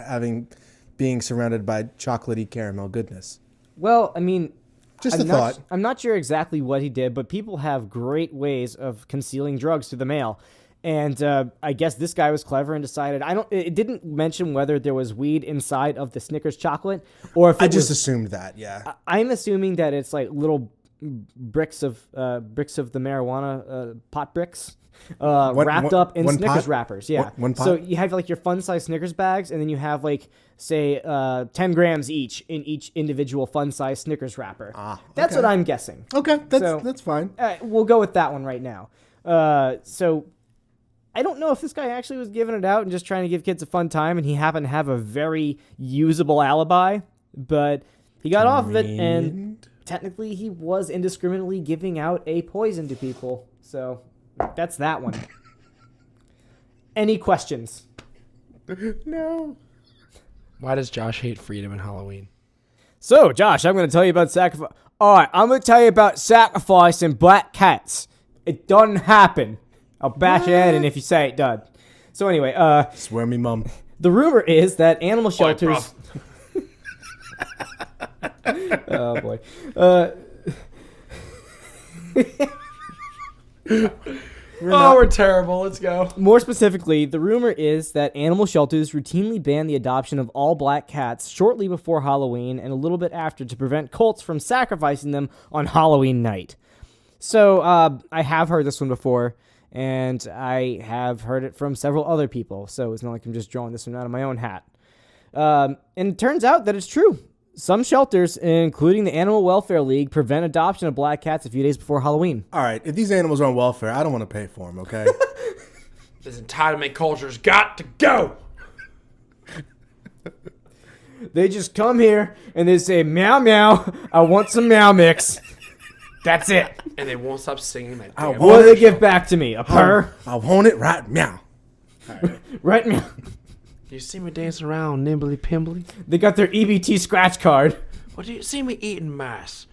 being surrounded by chocolatey caramel goodness? Well, I mean, just a thought. I'm not sure exactly what he did, but people have great ways of concealing drugs through the mail. And I guess this guy was clever and decided, it didn't mention whether there was weed inside of the Snickers chocolate or if I just assumed that, yeah. I'm assuming that it's like little bricks of the marijuana, pot bricks, wrapped up in Snickers pot? wrappers. Yeah. One pot? So you have like your fun size Snickers bags, and then you have like, say, 10 grams each in each individual fun size Snickers wrapper. That's okay. what I'm guessing. Okay, that's fine. We'll go with that one right now. So I don't know if this guy actually was giving it out and just trying to give kids a fun time, and he happened to have a very usable alibi, but he got off of it, and technically he was indiscriminately giving out a poison to people. So that's that one. Any questions? No. Why does Josh hate freedom and Halloween? So, Josh, I'm going to tell you about sacrifice. All right, I'm going to tell you about sacrificing black cats. It doesn't happen. I'll bash your head in if you say it does. So anyway, Swear me, mum. the rumor is that animal shelters... Oh, boy. We're terrible. Let's go. More specifically, the rumor is that animal shelters routinely ban the adoption of all black cats shortly before Halloween and a little bit after to prevent cults from sacrificing them on Halloween night. So, I have heard this one before, and I have heard it from several other people, so it's not like I'm just drawing this one out of my own hat. And it turns out that it's true. Some shelters, including the Animal Welfare League, prevent adoption of black cats a few days before Halloween. All right, if these animals are on welfare, I don't want to pay for them, okay? This entitlement culture's got to go. They just come here and they say, meow, meow, I want some meow mix. That's it. And they won't stop singing that. I damn What do they song. give back to me? A purr? I want it right meow. Right meow. You see me dancing around nimbly pimbly? They got their EBT scratch card. What do you see me eating mice?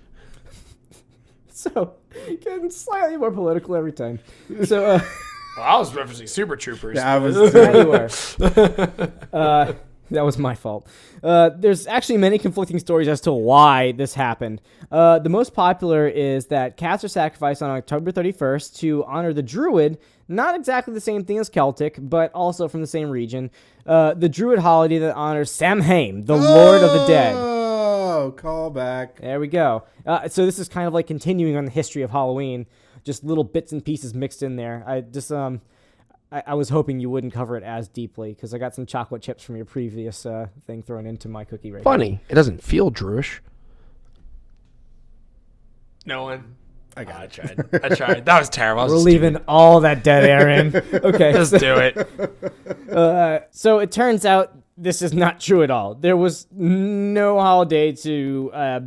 So, getting slightly more political every time. So, Well, I was referencing Super Troopers. Yeah, I was. yeah, you were. That was my fault. There's actually many conflicting stories as to why this happened. The most popular is that cats are sacrificed on October 31st to honor the Druid, not exactly the same thing as Celtic, but also from the same region. The Druid holiday that honors Samhain, the Lord of the Dead. Oh, call back. There we go. So this is kind of like continuing on the history of Halloween, just little bits and pieces mixed in there. I was hoping you wouldn't cover it as deeply because I got some chocolate chips from your previous thing thrown into my cookie right Funny. It doesn't feel Druish. No one. I got it. I tried. That was terrible. We're leaving all that dead air in. Okay. Just do it. So it turns out this is not true at all. There was no holiday to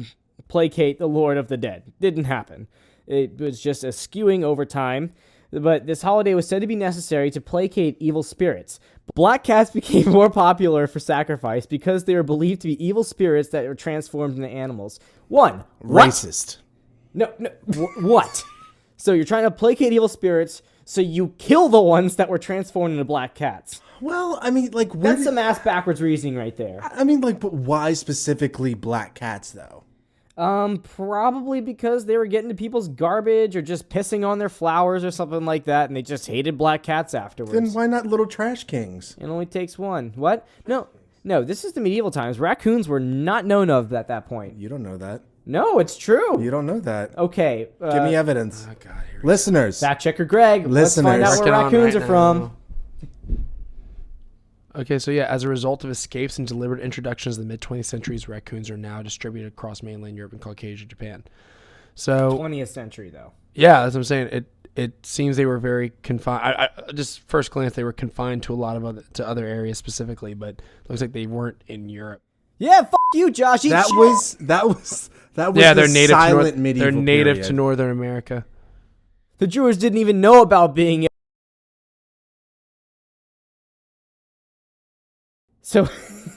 placate the Lord of the Dead. Didn't happen. It was just a skewing over time. But this holiday was said to be necessary to placate evil spirits. Black cats became more popular for sacrifice because they were believed to be evil spirits that were transformed into animals. What? Racist. No, what? So you're trying to placate evil spirits, so you kill the ones that were transformed into black cats. Well, I mean, like, That's some ass backwards reasoning right there. I mean, like, but why specifically black cats, though? Probably because they were getting to people's garbage or just pissing on their flowers or something like that, and they just hated black cats afterwards. Then why not little trash kings? It only takes one. What? No, this is the medieval times. Raccoons were not known of at that point. You don't know that. No, it's true. You don't know that. Okay. Give me evidence. Oh, God. Here we Listeners. Fact checker Greg. Let's find out Listeners. where Working on raccoons right are from. now. Okay, so yeah, as a result of escapes and deliberate introductions in the mid-20th centuries, raccoons are now distributed across mainland Europe and Caucasia, Japan. So 20th century, though. yeah, that's what I'm saying. It seems they were very confined. I just first glance, they were confined to a lot of other areas specifically, but it looks like they weren't in Europe. Yeah, you, Josh. Eat That shit. was Yeah, the they're native silent to medieval They're native period. to Northern America. The Druids didn't even know about being. So,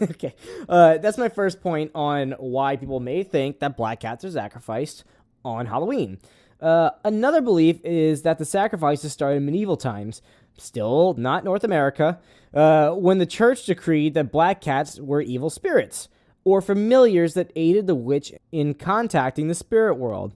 okay, that's my first point on why people may think that black cats are sacrificed on Halloween. Another belief is that the sacrifices started in medieval times, still not North America, when the church decreed that black cats were evil spirits, or familiars that aided the witch in contacting the spirit world.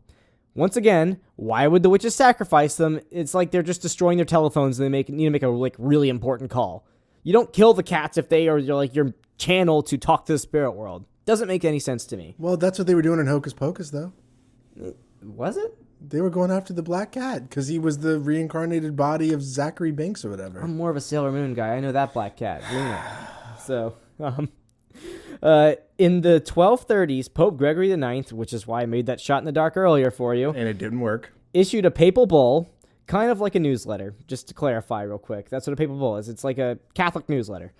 Once again, why would the witches sacrifice them? It's like they're just destroying their telephones and they need to make a really important call. You don't kill the cats if they are your channel to talk to the spirit world. Doesn't make any sense to me. Well, that's what they were doing in Hocus Pocus, though. Was it? They were going after the black cat because he was the reincarnated body of Zachary Banks or whatever. I'm more of a Sailor Moon guy. I know that black cat, Luna. So, in the 1230s, Pope Gregory IX, which is why I made that shot in the dark earlier for you, And it didn't work. issued a papal bull, kind of like a newsletter, just to clarify real quick. That's what a papal bull is. It's like a Catholic newsletter,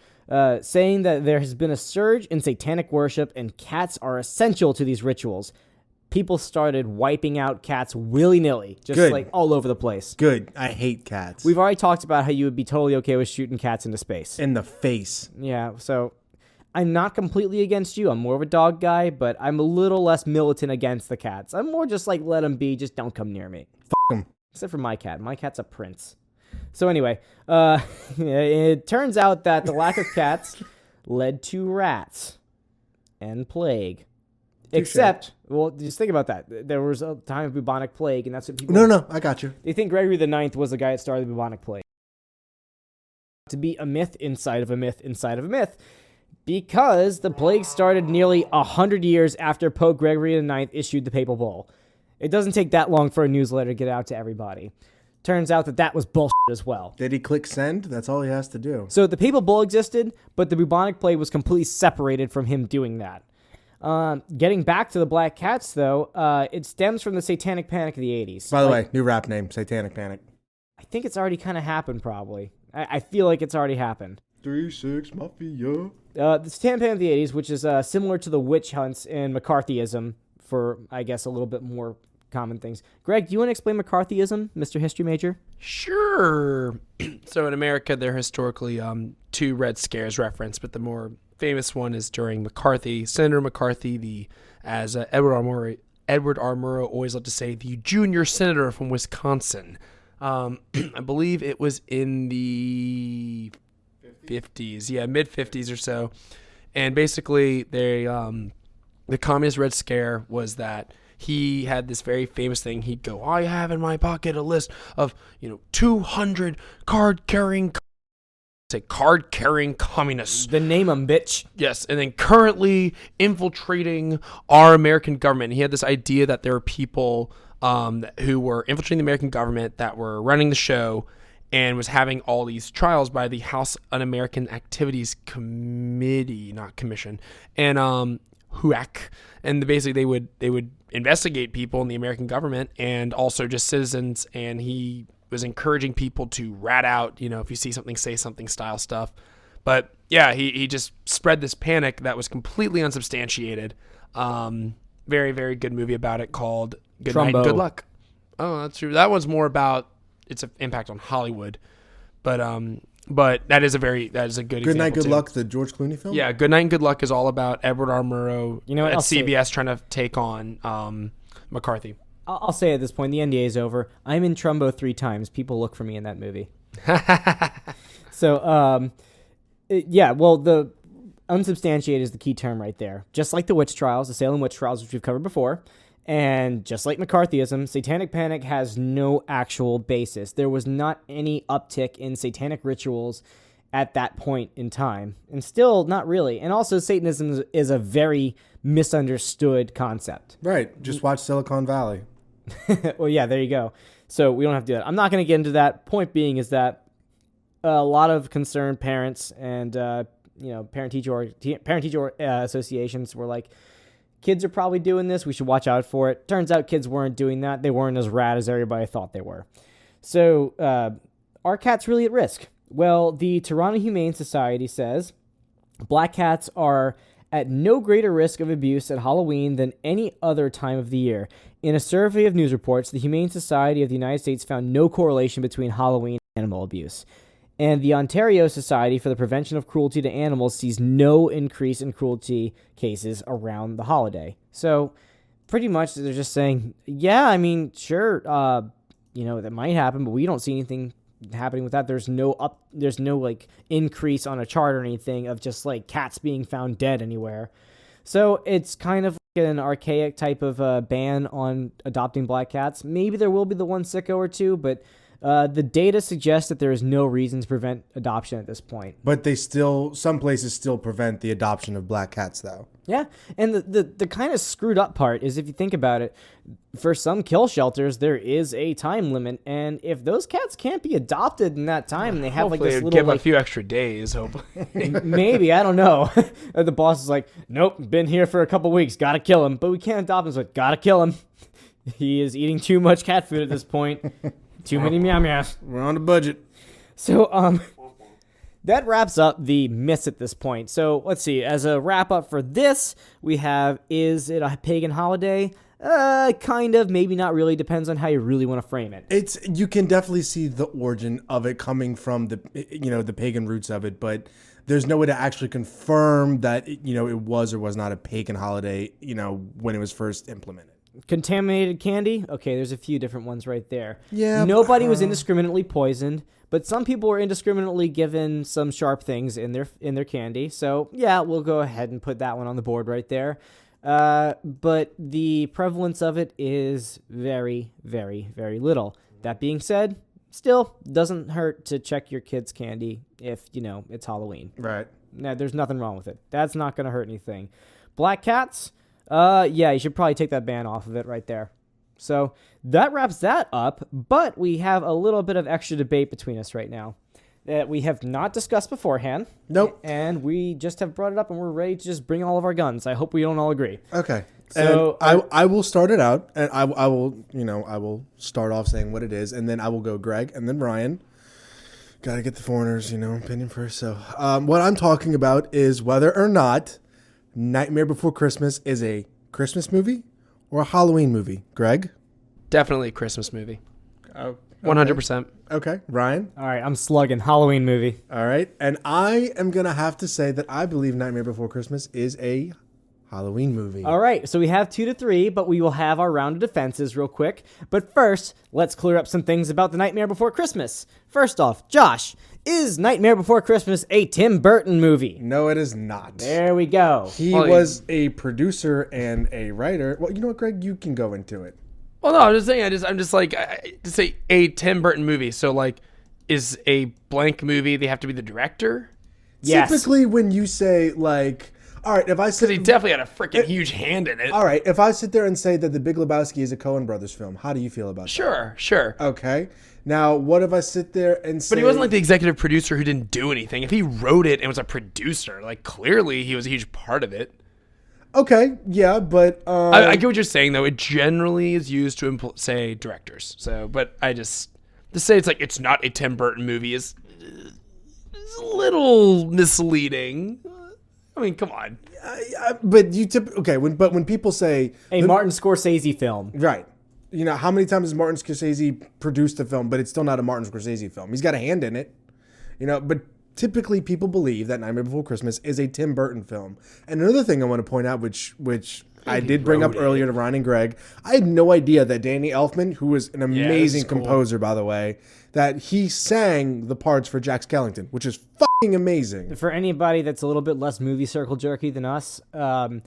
saying that there has been a surge in satanic worship and cats are essential to these rituals. people started wiping out cats willy-nilly, just Good. like all over the place. Good. I hate cats. We've already talked about how you would be totally okay with shooting cats into space. In the face. Yeah, so I'm not completely against you. I'm more of a dog guy, but I'm a little less militant against the cats. I'm more just like, let them be, just don't come near me. F them. Except for my cat. My cat's a prince. So anyway, it turns out that the lack of cats led to rats and plague. Except, well, just think about that. There was a time of bubonic plague, and that's what people... No, I got you. They think Gregory the Ninth was the guy that started the bubonic plague. To be a myth inside of a myth inside of a myth, because the plague started nearly 100 years after Pope Gregory the Ninth issued the papal bull. It doesn't take that long for a newsletter to get out to everybody. Turns out that was bullshit as well. Did he click send? That's all he has to do. So the papal bull existed, but the bubonic plague was completely separated from him doing that. Getting back to the black cats, though, it stems from the Satanic Panic of the 80s. By the way, new rap name, Satanic Panic. I think it's already kind of happened, probably. I feel like it's already happened. 3-6 Mafia. The Satanic Panic of the 80s, which is similar to the witch hunts and McCarthyism for, I guess, a little bit more common things. Greg, do you want to explain McCarthyism, Mr. History Major? Sure. So in America, there are historically two Red Scares referenced, but the more famous one is during McCarthy. Senator McCarthy, as Edward R. Murrow always loved to say, the junior senator from Wisconsin. I believe it was in the 50s. Yeah, mid-50s or so. And basically, the Communist Red Scare was that he had this very famous thing. He'd go, I have in my pocket a list of 200 card-carrying communists. Then name them, bitch. Yes, and then currently infiltrating our American government. He had this idea that there were people who were infiltrating the American government that were running the show and was having all these trials by the House Un-American Activities Committee, not Commission, and HUAC. And basically they would investigate people in the American government and also just citizens, and he was encouraging people to rat out, if you see something, say something style stuff. But yeah, he just spread this panic that was completely unsubstantiated. Very, very good movie about it called Good Night and Good Luck. Oh, that's true. That one's more about its impact on Hollywood. But that is a good example. Good Night, Good too. Luck, the George Clooney film? Yeah, Good Night and Good Luck is all about Edward R. Murrow at CBS trying to take on McCarthy. I'll say at this point, the NDA is over. I'm in Trumbo 3 times. People look for me in that movie. So, the unsubstantiated is the key term right there. Just like the witch trials, the Salem witch trials, which we've covered before, and just like McCarthyism, Satanic Panic has no actual basis. There was not any uptick in satanic rituals at that point in time, and still not really. And also, Satanism is a very misunderstood concept. Right. Just watch Silicon Valley. Well, yeah, there you go. So we don't have to do that. I'm not going to get into that. Point being is that a lot of concerned parents and parent-teacher associations were like, kids are probably doing this. We should watch out for it. Turns out kids weren't doing that. They weren't as rad as everybody thought they were. So are cats really at risk? Well, the Toronto Humane Society says black cats are at no greater risk of abuse at Halloween than any other time of the year. In a survey of news reports, the Humane Society of the United States found no correlation between Halloween and animal abuse. And the Ontario Society for the Prevention of Cruelty to Animals sees no increase in cruelty cases around the holiday. So pretty much they're just saying, yeah, I mean, sure, that might happen, but we don't see anything happening with that. There's no increase on a chart or anything of just like cats being found dead anywhere. So it's kind of like an archaic type of ban on adopting black cats. Maybe there will be the one sicko or two, but the data suggests that there is no reason to prevent adoption at this point. But some places still prevent the adoption of black cats, though. Yeah, and the kind of screwed up part is if you think about it, for some kill shelters, there is a time limit, and if those cats can't be adopted in that time, and they have hopefully like this little... give a few extra days, hopefully. Maybe, I don't know. The boss is like, nope, been here for a couple weeks, gotta kill him, but we can't adopt him, so gotta kill him. He is eating too much cat food at this point. Too many meow meows. We're on a budget. So, that wraps up the myths at this point. So, let's see. As a wrap up for this, we have, is it a pagan holiday? Kind of, maybe not really. Depends on how you really want to frame it. You can definitely see the origin of it coming from the pagan roots of it, but there's no way to actually confirm that it was or was not a pagan holiday, when it was first implemented. Contaminated candy? Okay, there's a few different ones right there. Yeah. Nobody was indiscriminately poisoned, but some people were indiscriminately given some sharp things in their candy. So, yeah, we'll go ahead and put that one on the board right there. But the prevalence of it is very, very, very little. That being said, still doesn't hurt to check your kid's candy if, it's Halloween. Right. Nah, there's nothing wrong with it. That's not going to hurt anything. Black cats? Yeah, you should probably take that ban off of it right there. So that wraps that up, but we have a little bit of extra debate between us right now that we have not discussed beforehand. Nope. And we just have brought it up, and we're ready to just bring all of our guns. I hope we don't all agree. Okay. So and I will start it out, and I will start off saying what it is, and then I will go Greg, and then Ryan. Got to get the foreigners, opinion first. So what I'm talking about is whether or not Nightmare Before Christmas is a Christmas movie or a Halloween movie. Greg? Definitely a Christmas movie. Oh, 100%. Okay. Ryan? all right, I'm slugging. Halloween movie. All right. And I am going to have to say that I believe Nightmare Before Christmas is a Halloween movie. All right, so we have 2-3, but we will have our round of defenses real quick. But first, let's clear up some things about the Nightmare Before Christmas. First off, Josh, is Nightmare Before Christmas a Tim Burton movie? No, it is not. There we go. He was a producer and a writer. Well, you know what, Greg? You can go into it. Well, no, I'm just saying. I'm just like to say a Tim Burton movie. So like, is a blank movie? They have to be the director. Yes. Typically, when you say like, all right, if I sit, Because he definitely had a freaking huge hand in it. all right, if I sit there and say that The Big Lebowski is a Coen Brothers film, how do you feel about Sure. that? Okay. Now, what if I sit there and say, But he wasn't like the executive producer who didn't do anything. If he wrote it and was a producer, like clearly he was a huge part of it. okay, yeah, but I get what you're saying though. It generally is used to say directors. So, but I just to say it's like it's not a Tim Burton movie is a little misleading. I mean, come on. but when people say A Martin Scorsese film. right. How many times has Martin Scorsese produced a film, but it's still not a Martin Scorsese film? He's got a hand in it. But typically people believe that Nightmare Before Christmas is a Tim Burton film. And another thing I want to point out, which I did bring up earlier to Ryan and Greg, I had no idea that Danny Elfman, who was an amazing composer, by the way, that he sang the parts for Jack Skellington, which is fucking amazing. For anybody that's a little bit less movie circle jerky than us, Danny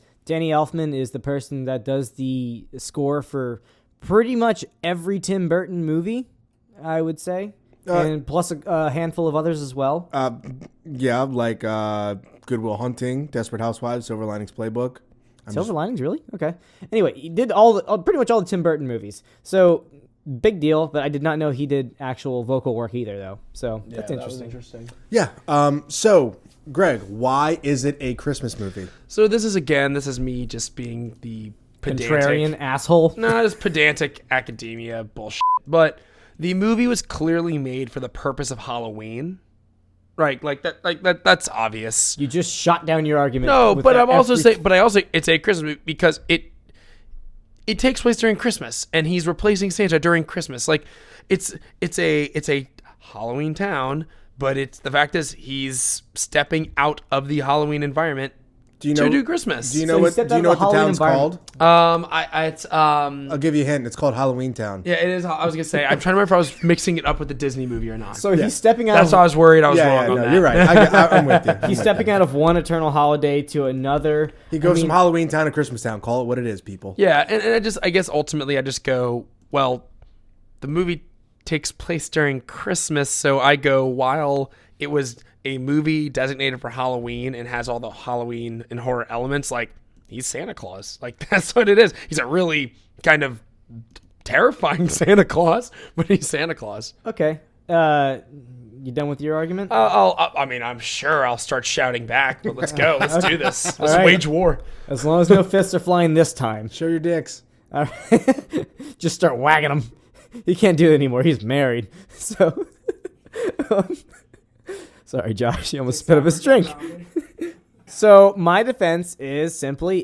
Elfman is the person that does the score for pretty much every Tim Burton movie, I would say. And plus a handful of others as well. Yeah, like Good Will Hunting, Desperate Housewives, Silver Linings Playbook. Silver Linings, really? Okay. Anyway, he did pretty much all the Tim Burton movies. So, big deal, but I did not know he did actual vocal work either, though. So, that's interesting. Yeah. So, Greg, why is it a Christmas movie? So this is me just being the pedantic, Contrarian asshole. No, just pedantic academia bullshit. But the movie was clearly made for the purpose of Halloween. Right, like that. That's obvious. You just shot down your argument. No, but I'm also saying, it's a Christmas movie because it takes place during Christmas, and he's replacing Santa during Christmas. Like, it's a Halloween town, but the fact is he's stepping out of the Halloween environment to do Christmas. Do you know what the town's called? I'll give you a hint. It's called Halloween Town. Yeah, it is. I was gonna say. I'm trying to remember if I was mixing it up with the Disney movie or not. So he's stepping out. That's why I was worried. I was wrong on no, that. you're right. I'm with you. He's stepping out of one eternal holiday to another. He goes from Halloween Town to Christmas Town. Call it what it is, people. Yeah, and I guess ultimately I just go, well, the movie takes place during Christmas, so I go, while it was a movie designated for Halloween and has all the Halloween and horror elements, like, he's Santa Claus. Like, that's what it is. He's a really kind of terrifying Santa Claus, but he's Santa Claus. Okay. You done with your argument? I'm sure I'll start shouting back, but let's go. Let's do this. Let's wage war. As long as no fists are flying this time. Show your dicks. All right. Just start wagging him. He can't do it anymore. He's married. So, sorry, Josh. He almost spit up his drink. So my defense is simply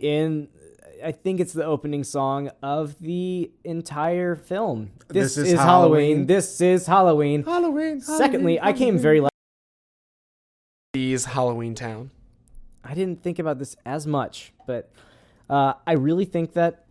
I think it's the opening song of the entire film. This is Halloween. This is Halloween. Halloween. Secondly, I came very late. Halloween Town. I didn't think about this as much, but I really think that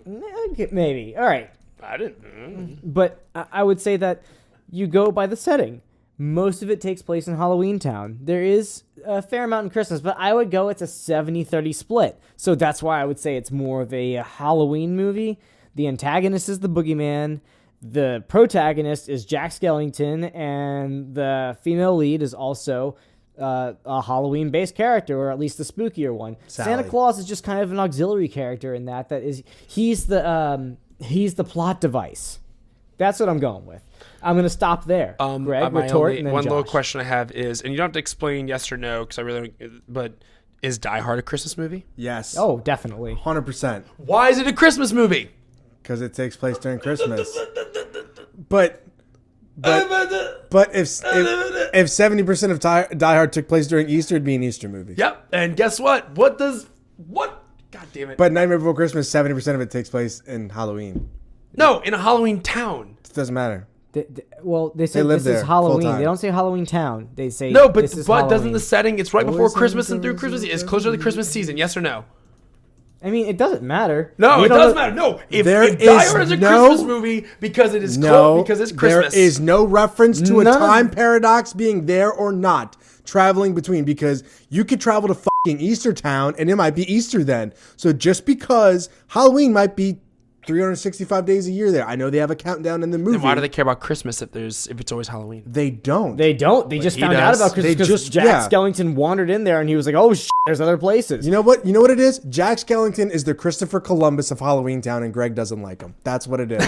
maybe. All right. I didn't. But I would say that you go by the setting. Most of it takes place in Halloween Town. There is a fair amount in Christmas, but I would go it's a 70-30 split. So that's why I would say it's more of a Halloween movie. The antagonist is the boogeyman. The protagonist is Jack Skellington, and the female lead is also a Halloween-based character, or at least the spookier one. Sally. Santa Claus is just kind of an auxiliary character in that is he's the plot device. That's what I'm going with. I'm going to stop there. Greg, retort, and then one Josh. little question I have is, and you don't have to explain yes or no, because I really don't, but is Die Hard a Christmas movie? Yes. Oh, definitely. 100%. Why is it a Christmas movie? Because it takes place during Christmas. But if 70% of Die Hard took place during Easter, it'd be an Easter movie. Yep. And guess what? What? God damn it. But Nightmare Before Christmas, 70% of it takes place in Halloween. No, in a Halloween town. It doesn't matter. They say live this there is Halloween. full-time. They don't say Halloween Town. They say No, but this is doesn't Halloween. the setting? It's right before Always Christmas in and through Christmas. It's closer to the Christmas season. Yes or no? I mean, it doesn't matter. No, We it don't does know- matter. No, if There Die is Hard is a no- Christmas movie because it is because it's Christmas. There is no reference to a None of- time paradox being there or not traveling between, because you could travel to fucking Easter Town and it might be Easter then. So just because Halloween might be 365 days a year there, I know they have a countdown in the movie. Then why do they care about Christmas if it's always Halloween? They don't. They don't. They just he found out does. about Christmas They because just- Jack yeah. Skellington wandered in there and he was like, "Oh, there's other places." You know what? You know what it is? Jack Skellington is the Christopher Columbus of Halloween Town, and Greg doesn't like him. That's what it is.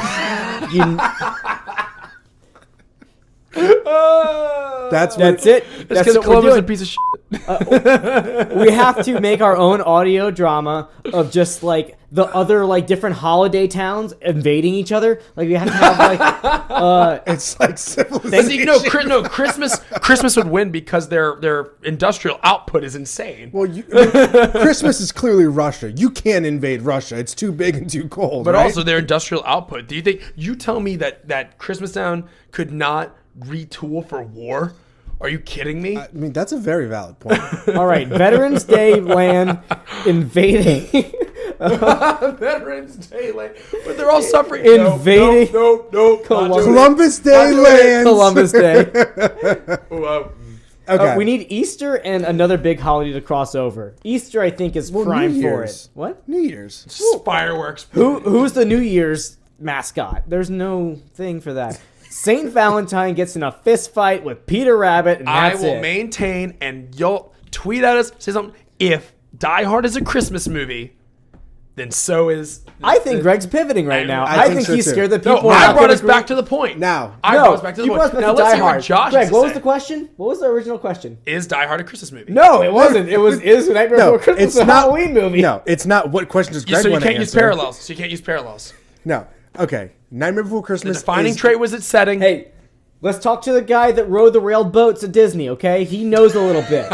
That's it. It's That's because what we're Columbus is a doing. piece of shit. We have to make our own audio drama of just like the other like different holiday towns invading each other. Like we have to have like It's like civilization. See, no, Christmas would win because their industrial output is insane. Well, Christmas is clearly Russia. You can't invade Russia. It's too big and too cold. But right? also their industrial output. Do you think you tell me that Christmas Town could not retool for war? Are you kidding me? I mean, that's a very valid point. all right, Veterans Day land invading. Veterans Day land, but they're all suffering. Invading No. Columbus Day lands. Columbus Day. Okay. We need Easter and another big holiday to cross over. Easter, I think, is prime New for Year's. it. What? New Year's. Just fireworks. Who's the New Year's mascot? There's no thing for that. Saint Valentine gets in a fist fight with Peter Rabbit, and I that's will it. maintain, and you'll tweet at us, say something. If Die Hard is a Christmas movie, then so is. I think Greg's pivoting right now. I I think think so he's too. scared that No, people are I not brought gonna us back to the point. Now. I brought us back to the point. Now let's hear what Josh Greg, has what to was say. the question? What was the original question? Is Die Hard a Christmas movie? No, it wasn't. It was is Nightmare No, Before Christmas it's a not. Halloween movie? No, it's not. What question does Greg So you want to can't answer? use parallels. No. Okay. Nightmare Before The Christmas. defining is- trait was its setting. Hey, let's talk to the guy that rode the railed boats at Disney, okay? He knows a little bit.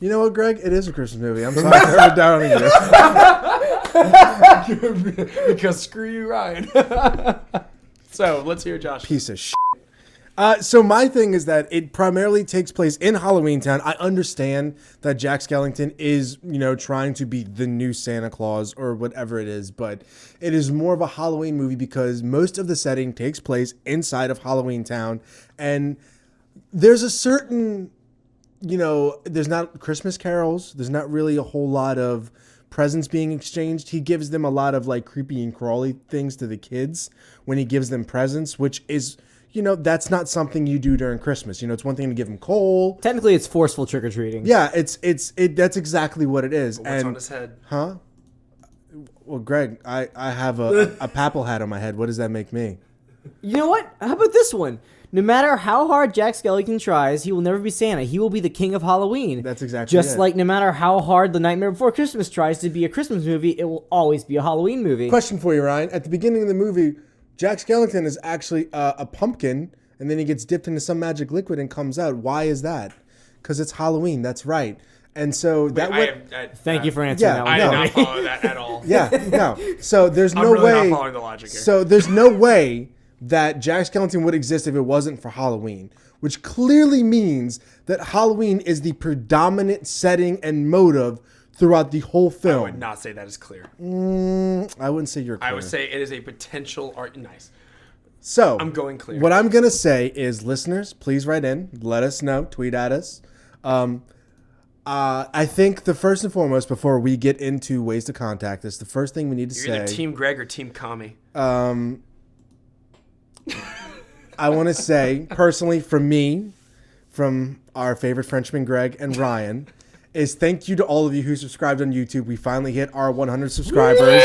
You know what, Greg? It is a Christmas movie. I'm sorry for ever doubting you. Because screw you, Ryan. So let's hear Josh. Piece of shit. So my thing is that it primarily takes place in Halloween Town. I understand that Jack Skellington is, trying to be the new Santa Claus or whatever it is, but it is more of a Halloween movie because most of the setting takes place inside of Halloween Town, and there's a certain, there's not Christmas carols. There's not really a whole lot of presents being exchanged. He gives them a lot of like creepy and crawly things to the kids when he gives them presents, which is, that's not something you do during Christmas. It's one thing to give them coal. Technically, it's forceful trick-or-treating. Yeah, that's exactly what it is. What's on his head? Huh? Well, Greg, I have a papal hat on my head. What does that make me? You know what? How about this one? No matter how hard Jack Skellington tries, he will never be Santa. He will be the king of Halloween. That's exactly Just it. like no matter how hard The Nightmare Before Christmas tries to be a Christmas movie, it will always be a Halloween movie. Question for you, Ryan. At the beginning of the movie, Jack Skellington is actually a pumpkin, and then he gets dipped into some magic liquid and comes out. Why is that? Because it's Halloween. That's right. And so that way. Thank you for answering that one. I for did not me. follow that at all. Yeah, no. So there's I'm no really way. not following the logic here. So there's no way that Jack Skellington would exist if it wasn't for Halloween, which clearly means that Halloween is the predominant setting and motive throughout the whole I film. would not say that is clear. I wouldn't say you're clear. I would say it is a potential art. Nice. So I'm going clear. What I'm gonna say is, listeners, please write in, let us know, tweet at us. I think the first and foremost, before we get into ways to contact us, the first thing we need to You're say. either Team Greg or Team Kami. I want to say personally, from me, from our favorite Frenchman Greg and Ryan, is thank you to all of you who subscribed on YouTube. We finally hit our 100 subscribers.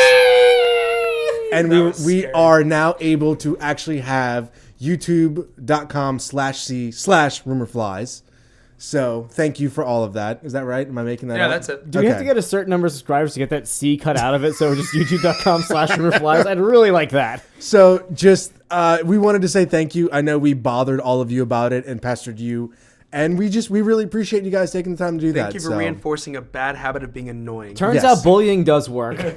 And we are now able to actually have youtube.com/c/rumorflies. So thank you for all of that. Is that right? Am I making that up? Yeah, that's it. Do we have to get a certain number of subscribers to get that C cut out of it? So just youtube.com/rumorflies. I'd really like that. So just, we wanted to say thank you. I know we bothered all of you about it and pestered you. And we really appreciate you guys taking the time to do that. Thank you for reinforcing a bad habit of being annoying. Turns out bullying does work.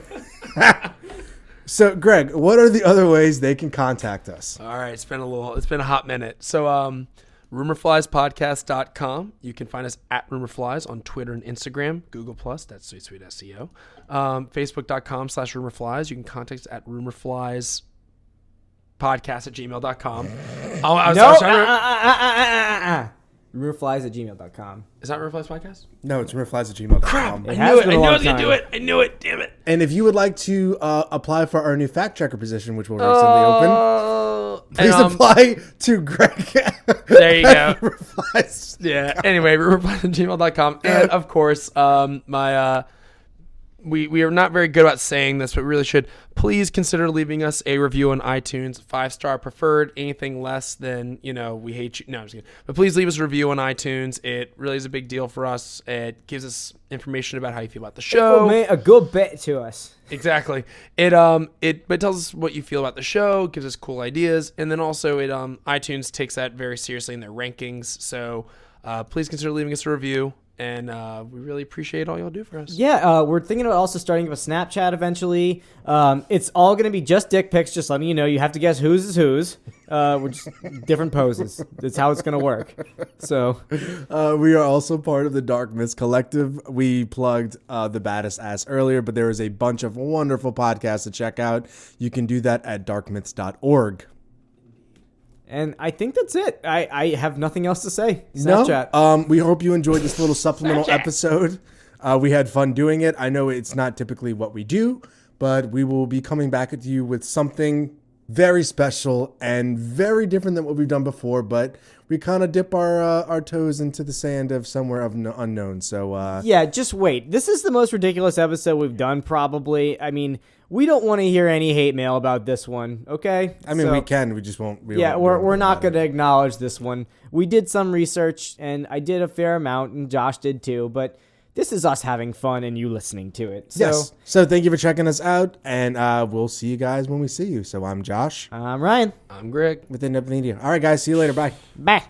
So, Greg, what are the other ways they can contact us? All right, it's been a hot minute. So, rumorfliespodcast.com. You can find us at rumorflies on Twitter and Instagram, Google+, that's sweet SEO. Facebook.com/rumorflies. You can contact us at rumorfliespodcast@gmail.com. Rumorflies@gmail.com. Is that Rumorflies Podcast? No, it's rumorflies@gmail.com. Crap! I It knew has it. been I a knew I long was going to time. do it. I knew it. Damn it. And if you would like to apply for our new fact checker position, which will recently open, please apply to Greg. There you go. Rumorflies. Yeah. Anyway, rumorflies@gmail.com. And of course, we are not very good about saying this, but we really should. Please consider leaving us a review on iTunes, 5-star preferred. Anything less than, we hate you. No, I'm just kidding. But please leave us a review on iTunes. It really is a big deal for us. It gives us information about how you feel about the show. It a good bit to us. Exactly. It tells us what you feel about the show, gives us cool ideas, and then also iTunes takes that very seriously in their rankings. So please consider leaving us a review. And we really appreciate all y'all do for us. Yeah, we're thinking about also starting up a Snapchat eventually. It's all going to be just dick pics, just letting you know. You have to guess whose is whose. We're just different poses. That's how it's going to work. So we are also part of the Dark Myths Collective. We plugged the Baddest Ass earlier, but there is a bunch of wonderful podcasts to check out. You can do that at darkmyths.org. And I think that's it. I have nothing else to say. Snapchat. No. We hope you enjoyed this little supplemental episode. We had fun doing it. I know it's not typically what we do, but we will be coming back at you with something very special and very different than what we've done before, but we kind of dip our toes into the sand of somewhere of unknown. So yeah, just wait. This is the most ridiculous episode we've done, probably. I mean, we don't want to hear any hate mail about this one, okay? I mean, we can. We just won't. We're not going to acknowledge this one. We did some research, and I did a fair amount, and Josh did too, but this is us having fun and you listening to it. So, yes. So thank you for checking us out, and we'll see you guys when we see you. So I'm Josh. I'm Ryan. I'm Greg. With inDEPTH Media. All right, guys. See you later. Bye. Bye.